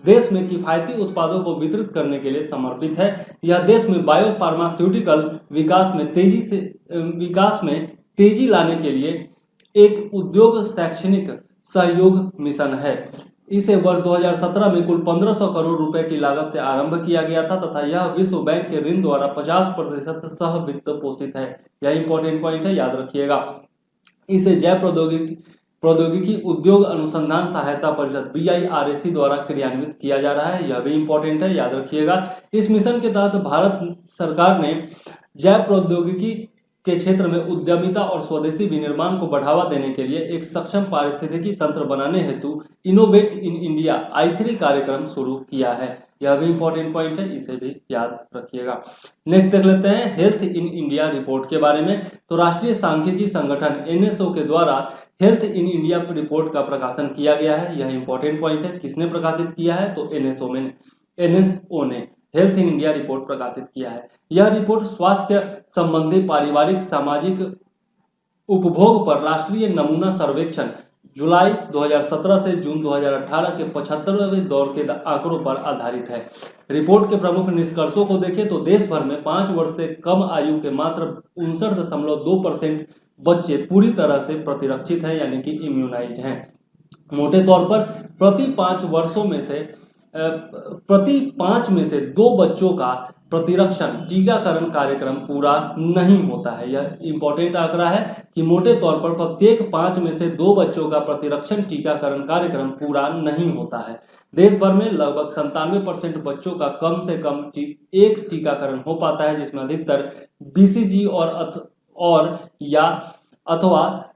देश में किफायती उत्पादों को वितरित करने के लिए समर्पित है। यह देश में बायोफार्मास्यूटिकल विकास में तेजी लाने के लिए एक उद्योग शैक्षणिक सहयोग मिशन है। इसे वर्ष 2017 में कुल 1500 करोड़ रुपए की लागत से आरंभ किया गया था तथा यह विश्व बैंक के ऋण द्वारा 50% सह वित्त पोषित है। यह इंपॉर्टेंट पॉइंट है, याद रखिएगा। इसे जैव प्रौद्योगिकी उद्योग अनुसंधान सहायता परिषद BIRAC द्वारा क्रियान्वित किया जा रहा है। यह भी इंपॉर्टेंट है, याद रखिएगा। इस मिशन के तहत भारत सरकार ने जैव प्रौद्योगिकी के क्षेत्र में उद्यमिता और स्वदेशी विनिर्माण को बढ़ावा देने के लिए एक सक्षम पारिस्थितिकी तंत्र बनाने हेतु इनोवेट इन इंडिया I3 कार्यक्रम शुरू किया है। यह भी इंपॉर्टेंट पॉइंट है, इसे भी याद रखिएगा। नेक्स्ट देख लेते हैं हेल्थ इन इंडिया रिपोर्ट के बारे में। तो राष्ट्रीय सांख्यिकी संगठन NSO के द्वारा हेल्थ इन इंडिया रिपोर्ट का प्रकाशन किया गया है। यह इंपॉर्टेंट पॉइंट है। किसने प्रकाशित किया है? तो NSO ने हेल्थ इन इंडिया रिपोर्ट प्रकाशित किया है। यह रिपोर्ट स्वास्थ्य संबंधी पारिवारिक सामाजिक उपभोग पर राष्ट्रीय नमूना सर्वेक्षण जुलाई 2017 से जून 2018 के 75वें दौर के आंकड़ों पर आधारित है। रिपोर्ट के प्रमुख निष्कर्षों को देखें तो देश भर में 5 वर्ष से कम आयु के मात्र 59.2% बच्चे पूरी तरह से प्रतिरक्षित हैं, यानी कि इम्यूनाइज्ड हैं। मोटे तौर पर प्रति 5 वर्षों में से प्रति 5 में से 2 बच्चों का प्रतिरक्षण टीकाकरण कार्यक्रम पूरा नहीं होता है। यह इंपॉर्टेंट आंकड़ा है कि मोटे तौर पर प्रत्येक 5 में से 2 बच्चों का प्रतिरक्षण टीकाकरण कार्यक्रम पूरा नहीं होता है। देश भर में लगभग 97% बच्चों का कम से कम एक टीकाकरण हो पाता है, जिसमें अधिकतर बीसीजी और या अथवा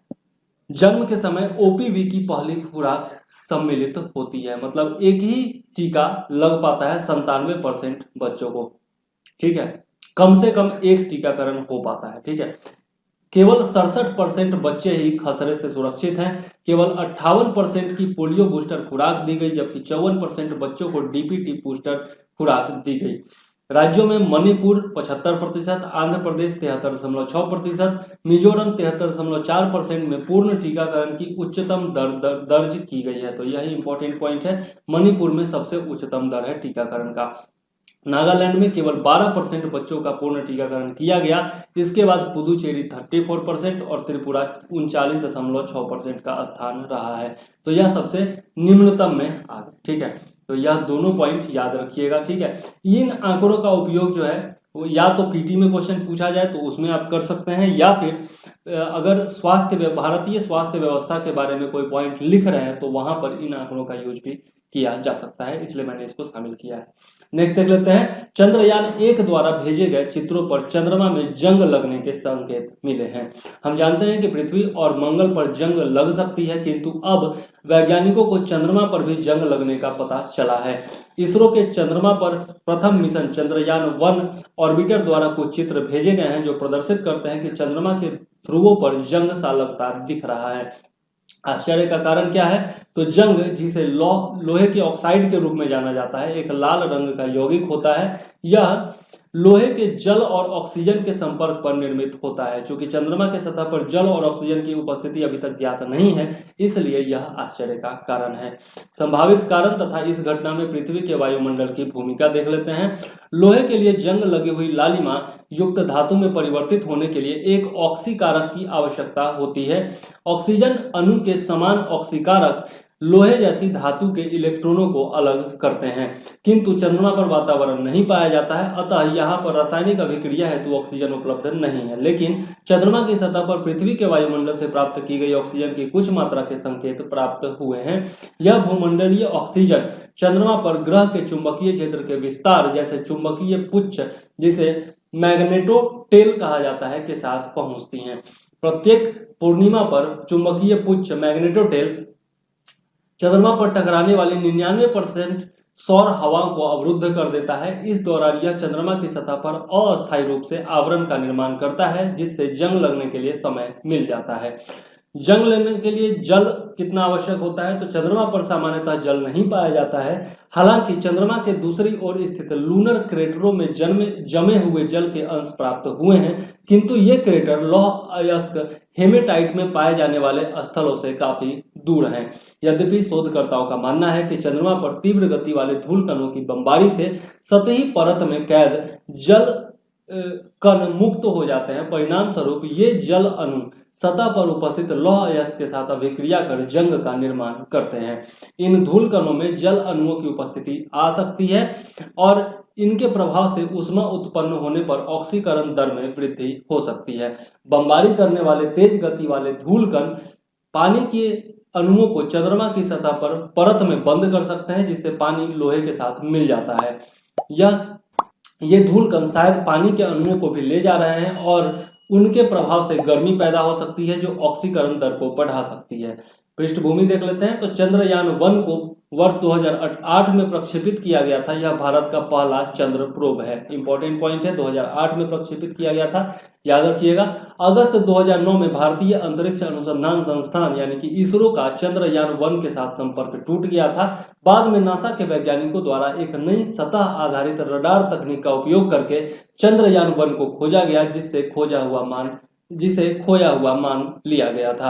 जन्म के समय ओपीवी की पहली खुराक सम्मिलित होती है। मतलब एक ही टीका लग पाता है 97% बच्चों को, ठीक है। कम से कम एक टीकाकरण हो पाता है, ठीक है। केवल 67% बच्चे ही खसरे से सुरक्षित हैं। केवल 58% की पोलियो बूस्टर खुराक दी गई, जबकि 54% बच्चों को डीपीटी बूस्टर खुराक दी गई। राज्यों में मणिपुर 75%, आंध्र प्रदेश 73.6%, मिजोरम 73.4% में पूर्ण टीकाकरण की उच्चतम दर दर्ज की गई है। तो यही इंपॉर्टेंट पॉइंट है, मणिपुर में सबसे उच्चतम दर है टीकाकरण का। नागालैंड में केवल 12% बच्चों का पूर्ण टीकाकरण किया गया। इसके बाद पुदुचेरी 34% और त्रिपुरा 39.6% का स्थान रहा है। तो यह सबसे निम्नतम में आ गया, ठीक है। तो यह दोनों पॉइंट याद रखिएगा, ठीक है। इन आंकड़ों का उपयोग जो है वो या तो पीटी में क्वेश्चन पूछा जाए तो उसमें आप कर सकते हैं, या फिर अगर भारतीय स्वास्थ्य व्यवस्था के बारे में कोई पॉइंट लिख रहे हैं तो वहां पर इन आंकड़ों का यूज भी किया जा सकता है, इसलिए मैंने इसको शामिल किया है। नेक्स्ट देख लेते हैं, चंद्रयान 1 द्वारा भेजे गए चित्रों पर चंद्रमा में जंग लगने के संकेत मिले हैं। हम जानते हैं कि पृथ्वी और मंगल पर जंग लग सकती है, किंतु अब वैज्ञानिकों को चंद्रमा पर भी जंग लगने का पता चला है। इसरो के चंद्रमा पर प्रथम मिशन चंद्रयान 1 ऑर्बिटर द्वारा कुछ चित्र भेजे गए हैं जो प्रदर्शित करते हैं कि चंद्रमा के ध्रुवों पर जंग सा लगातार दिख रहा है। आश्चर्य का कारण क्या है? तो जंग, जिसे लोहे के ऑक्साइड के रूप में जाना जाता है, एक लाल रंग का यौगिक होता है। यह लोहे के जल और ऑक्सीजन के संपर्क पर निर्मित होता है। चूंकि चंद्रमा के सतह पर जल और ऑक्सीजन की उपस्थिति अभी तक ज्ञात नहीं है, इसलिए यह आश्चर्य का कारण है। संभावित कारण तथा इस घटना में पृथ्वी के वायुमंडल की भूमिका देख लेते हैं। लोहे के लिए जंग लगी हुई लालिमा युक्त धातु में परिवर्तित होने के लिए एक ऑक्सीकारक की आवश्यकता होती है। ऑक्सीजन अणु के समान ऑक्सीकारक लोहे जैसी धातु के इलेक्ट्रॉनों को अलग करते हैं, किंतु चंद्रमा पर वातावरण नहीं पाया जाता है, अतः यहाँ पर रासायनिक अभिक्रिया हेतु ऑक्सीजन उपलब्ध नहीं है। लेकिन चंद्रमा की सतह पर पृथ्वी के वायुमंडल से प्राप्त की गई ऑक्सीजन की कुछ मात्रा के संकेत प्राप्त हुए हैं। यह भूमंडलीय ऑक्सीजन चंद्रमा पर ग्रह के चुंबकीय क्षेत्र के विस्तार, जैसे चुंबकीय पुच्छ जिसे मैग्नेटोटेल कहा जाता है, के साथ पहुंचती हैं। प्रत्येक पूर्णिमा पर चुंबकीय पुच्छ मैग्नेटोटेल चंद्रमा पर टकराने वाली 99% सौर हवाओं को अवरुद्ध कर देता है। इस दौरान यह चंद्रमा की सतह पर अस्थायी रूप से आवरण का निर्माण करता है, जिससे जंग लगने के लिए समय मिल जाता है। जंग लेने के लिए जल कितना आवश्यक होता है? तो चंद्रमा पर सामान्यतः जल नहीं पाया जाता है। हालांकि चंद्रमा के दूसरी ओर स्थित लूनर क्रेटरों में जमे हुए जल के अंश प्राप्त हुए हैं, किंतु ये क्रेटर लौह अयस्क हेमेटाइट में पाए जाने वाले स्थलों से काफी दूर हैं। यद्यपि शोधकर्ताओं का मानना है कि चंद्रमा पर तीव्र गति वाले धूल कणों की बमबारी से सतही परत में कैद जल कण मुक्त हो जाते हैं। परिणाम स्वरूप ये जल अणु सतह पर उपस्थित लौह अयस्क के साथ अभिक्रिया कर जंग का निर्माण करते हैं। इन धूल कणों में जल अणुओं की उपस्थिति आ सकती है और इनके प्रभाव से ऊष्मा उत्पन्न होने पर ऑक्सीकरण दर में वृद्धि हो सकती है। बमबारी करने वाले तेज गति वाले धूल कण पानी के अणुओं को चंद्रमा की सतह पर परत में बंद कर सकते हैं, जिससे पानी लोहे के साथ मिल जाता है। ये धूल कण शायद पानी के अणुओं को भी ले जा रहे हैं और उनके प्रभाव से गर्मी पैदा हो सकती है, जो ऑक्सीकरण दर को बढ़ा सकती है। पृष्ठभूमि देख लेते हैं। तो चंद्रयान 1 को वर्ष 2008 में प्रक्षेपित किया गया था। यह भारत का पहला चंद्र प्रोब है। इंपॉर्टेंट पॉइंट है, 2008 में प्रक्षेपित किया गया था, याद रखिएगा। अगस्त 2009 में भारतीय अंतरिक्ष अनुसंधान संस्थान यानी कि इसरो का चंद्रयान 1 के साथ संपर्क टूट गया था। बाद में नासा के वैज्ञानिकों द्वारा एक नई सतह आधारित रडार तकनीक का उपयोग करके चंद्रयान 1 को खोजा गया, जिसे खोया हुआ मान लिया गया था।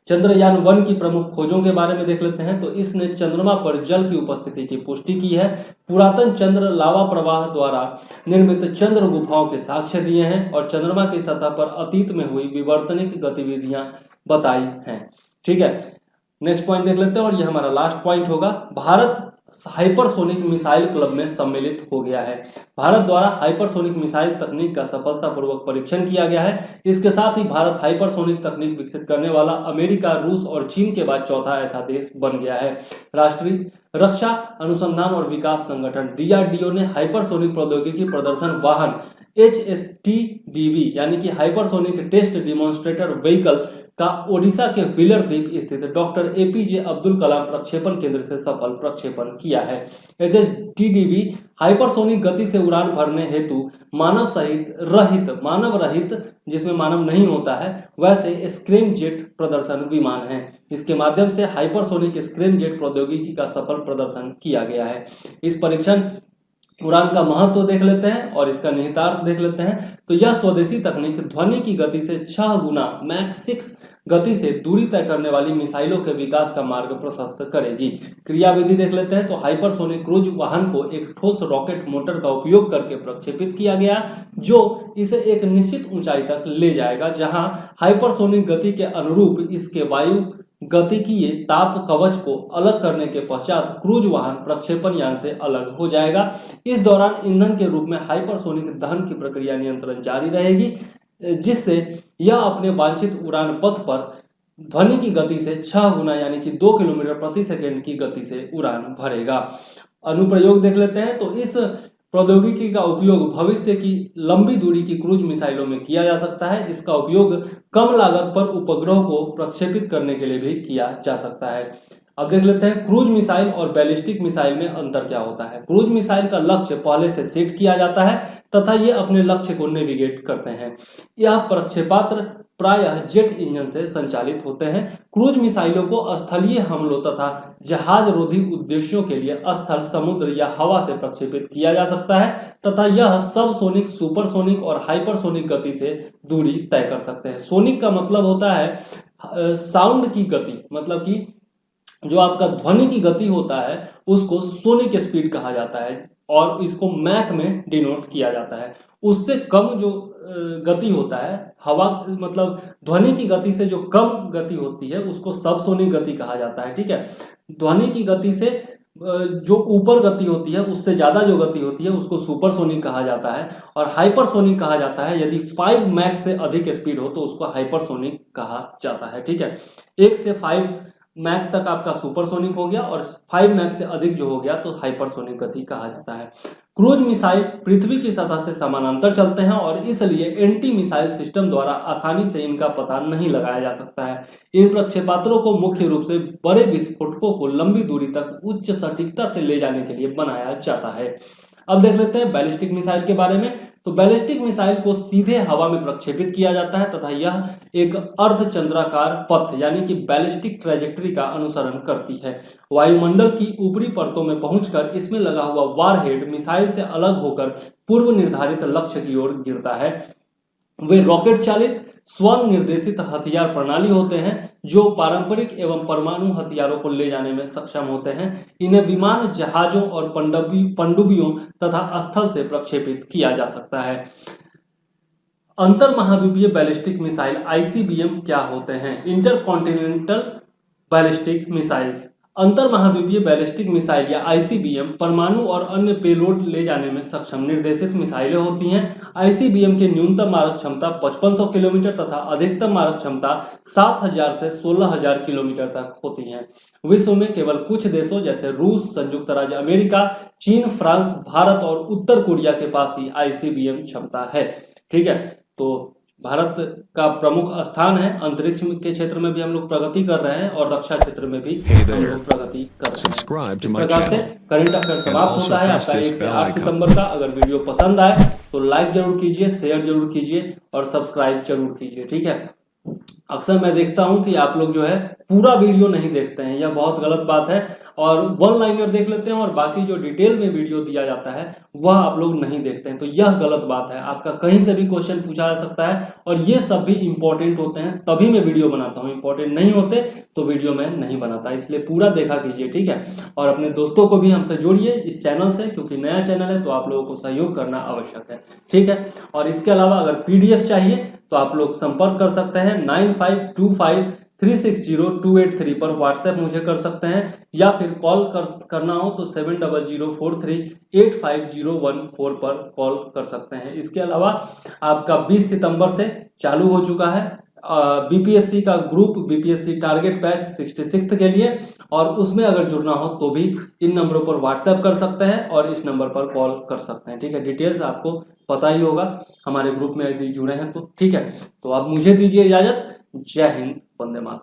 चंद्रयान 1 की प्रमुख खोजों के बारे में देख लेते हैं। तो इसने चंद्रमा पर जल की उपस्थिति की पुष्टि की है, पुरातन चंद्र लावा प्रवाह द्वारा निर्मित चंद्र गुफाओं के साक्ष्य दिए हैं और चंद्रमा की सतह पर अतीत में हुई विवर्तनिक गतिविधियां बताई हैं। ठीक है, नेक्स्ट पॉइंट देख लेते हैं और यह हमारा लास्ट पॉइंट होगा। भारत हाइपरसोनिक मिसाइल क्लब में सम्मिलित हो गया है। भारत द्वारा हाइपरसोनिक मिसाइल तकनीक का सफलतापूर्वक परीक्षण किया गया है। इसके साथ ही भारत हाइपरसोनिक तकनीक विकसित करने वाला अमेरिका, रूस और चीन के बाद चौथा ऐसा देश बन गया है। राष्ट्रीय रक्षा अनुसंधान और विकास संगठन DRDO ने हाइपरसोनिक प्रौद्योगिकी प्रदर्शन वाहन HSTDV यानी कि हाइपरसोनिक टेस्ट डिमॉन्स्ट्रेटर व्हीकल का ओडिशा के व्हीलर द्वीप स्थित डॉक्टर APJ अब्दुल कलाम प्रक्षेपण केंद्र से सफल प्रक्षेपण किया है। HSTDV हाइपरसोनिक गति से उड़ान भरने हेतु मानव रहित जिसमें मानव नहीं होता है वैसे स्क्रैम जेट प्रदर्शन विमान है। इसके माध्यम से हाइपरसोनिक स्क्रैम जेट प्रौद्योगिकी का सफल प्रदर्शन किया गया है। इस परीक्षण उड़ान का महत्व देख लेते हैं और इसका निहितार्थ देख लेते हैं। तो यह स्वदेशी तकनीक ध्वनि की गति से 6 गुना मैक 6 गति से दूरी तय करने वाली मिसाइलों के विकास का मार्ग प्रशस्त करेगी। क्रियाविधि देख लेते हैं। तो हाइपरसोनिक क्रूज वाहन को एक ठोस रॉकेट मोटर का उपयोग करके प्रक्षेपित किया गया जो इसे एक निश्चित ऊंचाई तक ले जाएगा, जहां हाइपरसोनिक गति के अनुरूप इसके वायु गतिकीय ताप कवच को अलग करने के पश्चात क्रूज वाहन प्रक्षेपण यान से अलग हो जाएगा। इस दौरान ईंधन के रूप में हाइपरसोनिक दहन की प्रक्रिया नियंत्रण जारी रहेगी, जिससे यह अपने वांछित उड़ान पथ पर ध्वनि की गति से 6 गुना यानी कि 2 किलोमीटर प्रति सेकंड की गति से उड़ान भरेगा। अनुप्रयोग देख लेते हैं। तो इस प्रौद्योगिकी का उपयोग भविष्य की लंबी दूरी की क्रूज मिसाइलों में किया जा सकता है। इसका उपयोग कम लागत पर उपग्रह को प्रक्षेपित करने के लिए भी किया जा सकता है। अब देख लेते हैं क्रूज मिसाइल और बैलिस्टिक मिसाइल में अंतर क्या होता है। क्रूज मिसाइल का लक्ष्य पहले से सेट किया जाता है तथा ये अपने लक्ष्य को नेविगेट करते हैं। यह प्रक्षेपास्त्र प्रायः जेट इंजन से संचालित होते हैं। क्रूज मिसाइलों को स्थलीय हमलों तथा जहाज रोधी उद्देश्यों के लिए स्थल, समुद्र या हवा से प्रक्षेपित किया जा सकता है तथा यह सबसोनिक, सुपरसोनिक और हाइपरसोनिक गति से दूरी तय कर सकते हैं। सोनिक का मतलब होता है साउंड की गति, मतलब कि जो आपका ध्वनि की गति होता है उसको सोनिक स्पीड कहा जाता है और इसको मैक में डिनोट किया जाता है। उससे कम जो गति होता है हवा, मतलब ध्वनि की गति से जो कम गति होती है उसको सबसोनिक गति कहा जाता है। ठीक है, ध्वनि की गति से जो ऊपर गति होती है उससे ज्यादा जो गति होती है उसको सुपरसोनिक कहा जाता है और हाइपरसोनिक कहा जाता है यदि 5 मैक से अधिक स्पीड हो तो उसको हाइपरसोनिक कहा जाता है। ठीक है, 1 से 5 मैक तक आपका सुपरसोनिक हो गया और 5 मैक से अधिक जो हो गया तो हाइपरसोनिक गति कहा जाता है। क्रूज मिसाइल पृथ्वी की सतह से समानांतर चलते हैं और इसलिए एंटी मिसाइल सिस्टम द्वारा आसानी से इनका पता नहीं लगाया जा सकता है। इन प्रक्षेपास्त्रों को मुख्य रूप से बड़े विस्फोटकों को लंबी दूरी तक उच्च सटीकता से ले जाने के लिए बनाया जाता है। अब देख लेते हैं बैलिस्टिक मिसाइल के बारे में। तो बैलिस्टिक मिसाइल को सीधे हवा में प्रक्षेपित किया जाता है तथा यह एक अर्धचंद्राकार पथ यानी कि बैलिस्टिक ट्रैजेक्टरी का अनुसरण करती है। वायुमंडल की ऊपरी परतों में पहुंचकर इसमें लगा हुआ वारहेड मिसाइल से अलग होकर पूर्व निर्धारित लक्ष्य की ओर गिरता है। वे रॉकेट चालित स्व निर्देशित हथियार प्रणाली होते हैं जो पारंपरिक एवं परमाणु हथियारों को ले जाने में सक्षम होते हैं। इन्हें विमान, जहाजों और पनडुब्बियों तथा स्थल से प्रक्षेपित किया जा सकता है। अंतर महाद्वीपीय बैलिस्टिक मिसाइल ICBM क्या होते हैं? Intercontinental ballistic missiles. अंतर महाद्वीपीय बैलिस्टिक मिसाइल या ICBM परमाणु और अन्य पेलोड ले जाने में सक्षम निर्देशित मिसाइलें होती हैं। ICBM की न्यूनतम मारक क्षमता 5500 किलोमीटर तथा अधिकतम मारक क्षमता 7000 से 16000 किलोमीटर तक होती है। विश्व में केवल कुछ देशों जैसे रूस, संयुक्त राज्य अमेरिका, चीन, फ्रांस, भारत और उत्तर कोरिया के पास ही ICBM क्षमता है। ठीक है, तो भारत का प्रमुख स्थान है। अंतरिक्ष के क्षेत्र में भी हम लोग प्रगति कर रहे हैं और रक्षा क्षेत्र में भी हम लोग प्रगति कर रहे हैं। इस प्रकार से करंट अफेयर समाप्त होता है आपका 1 से 8 सितंबर का। अगर वीडियो पसंद आए तो लाइक जरूर कीजिए, शेयर जरूर कीजिए और सब्सक्राइब जरूर कीजिए। ठीक है, अक्सर मैं देखता हूं कि आप लोग जो है पूरा वीडियो नहीं देखते हैं, यह बहुत गलत बात है। और वन लाइनर देख लेते हैं और बाकी जो डिटेल में वीडियो दिया जाता है वह आप लोग नहीं देखते हैं, तो यह गलत बात है। आपका कहीं से भी क्वेश्चन पूछा जा सकता है और ये सब भी इंपॉर्टेंट होते हैं तभी मैं वीडियो बनाता हूँ, इंपॉर्टेंट नहीं होते तो वीडियो मैं नहीं बनाता, इसलिए पूरा देखा कीजिए। ठीक है, और अपने दोस्तों को भी हमसे जोड़िए इस चैनल से, क्योंकि नया चैनल है तो आप लोगों को सहयोग करना आवश्यक है। ठीक है, और इसके अलावा अगर PDF चाहिए तो आप लोग संपर्क कर सकते हैं 9525 360283 पर व्हाट्सएप मुझे कर सकते हैं, या फिर कॉल करना हो तो 7004385014 पर कॉल कर सकते हैं। इसके अलावा आपका 20 सितंबर से चालू हो चुका है बीपीएससी का ग्रुप, बीपीएससी टारगेट बैच 66 के लिए, और उसमें अगर जुड़ना हो तो भी इन नंबरों पर व्हाट्सएप कर सकते हैं और इस नंबर पर कॉल कर सकते हैं। ठीक है, डिटेल्स आपको पता ही होगा हमारे ग्रुप में यदि जुड़े हैं तो। ठीक है, तो आप मुझे दीजिए इजाजत। जय हिंद, वंदे मातरम।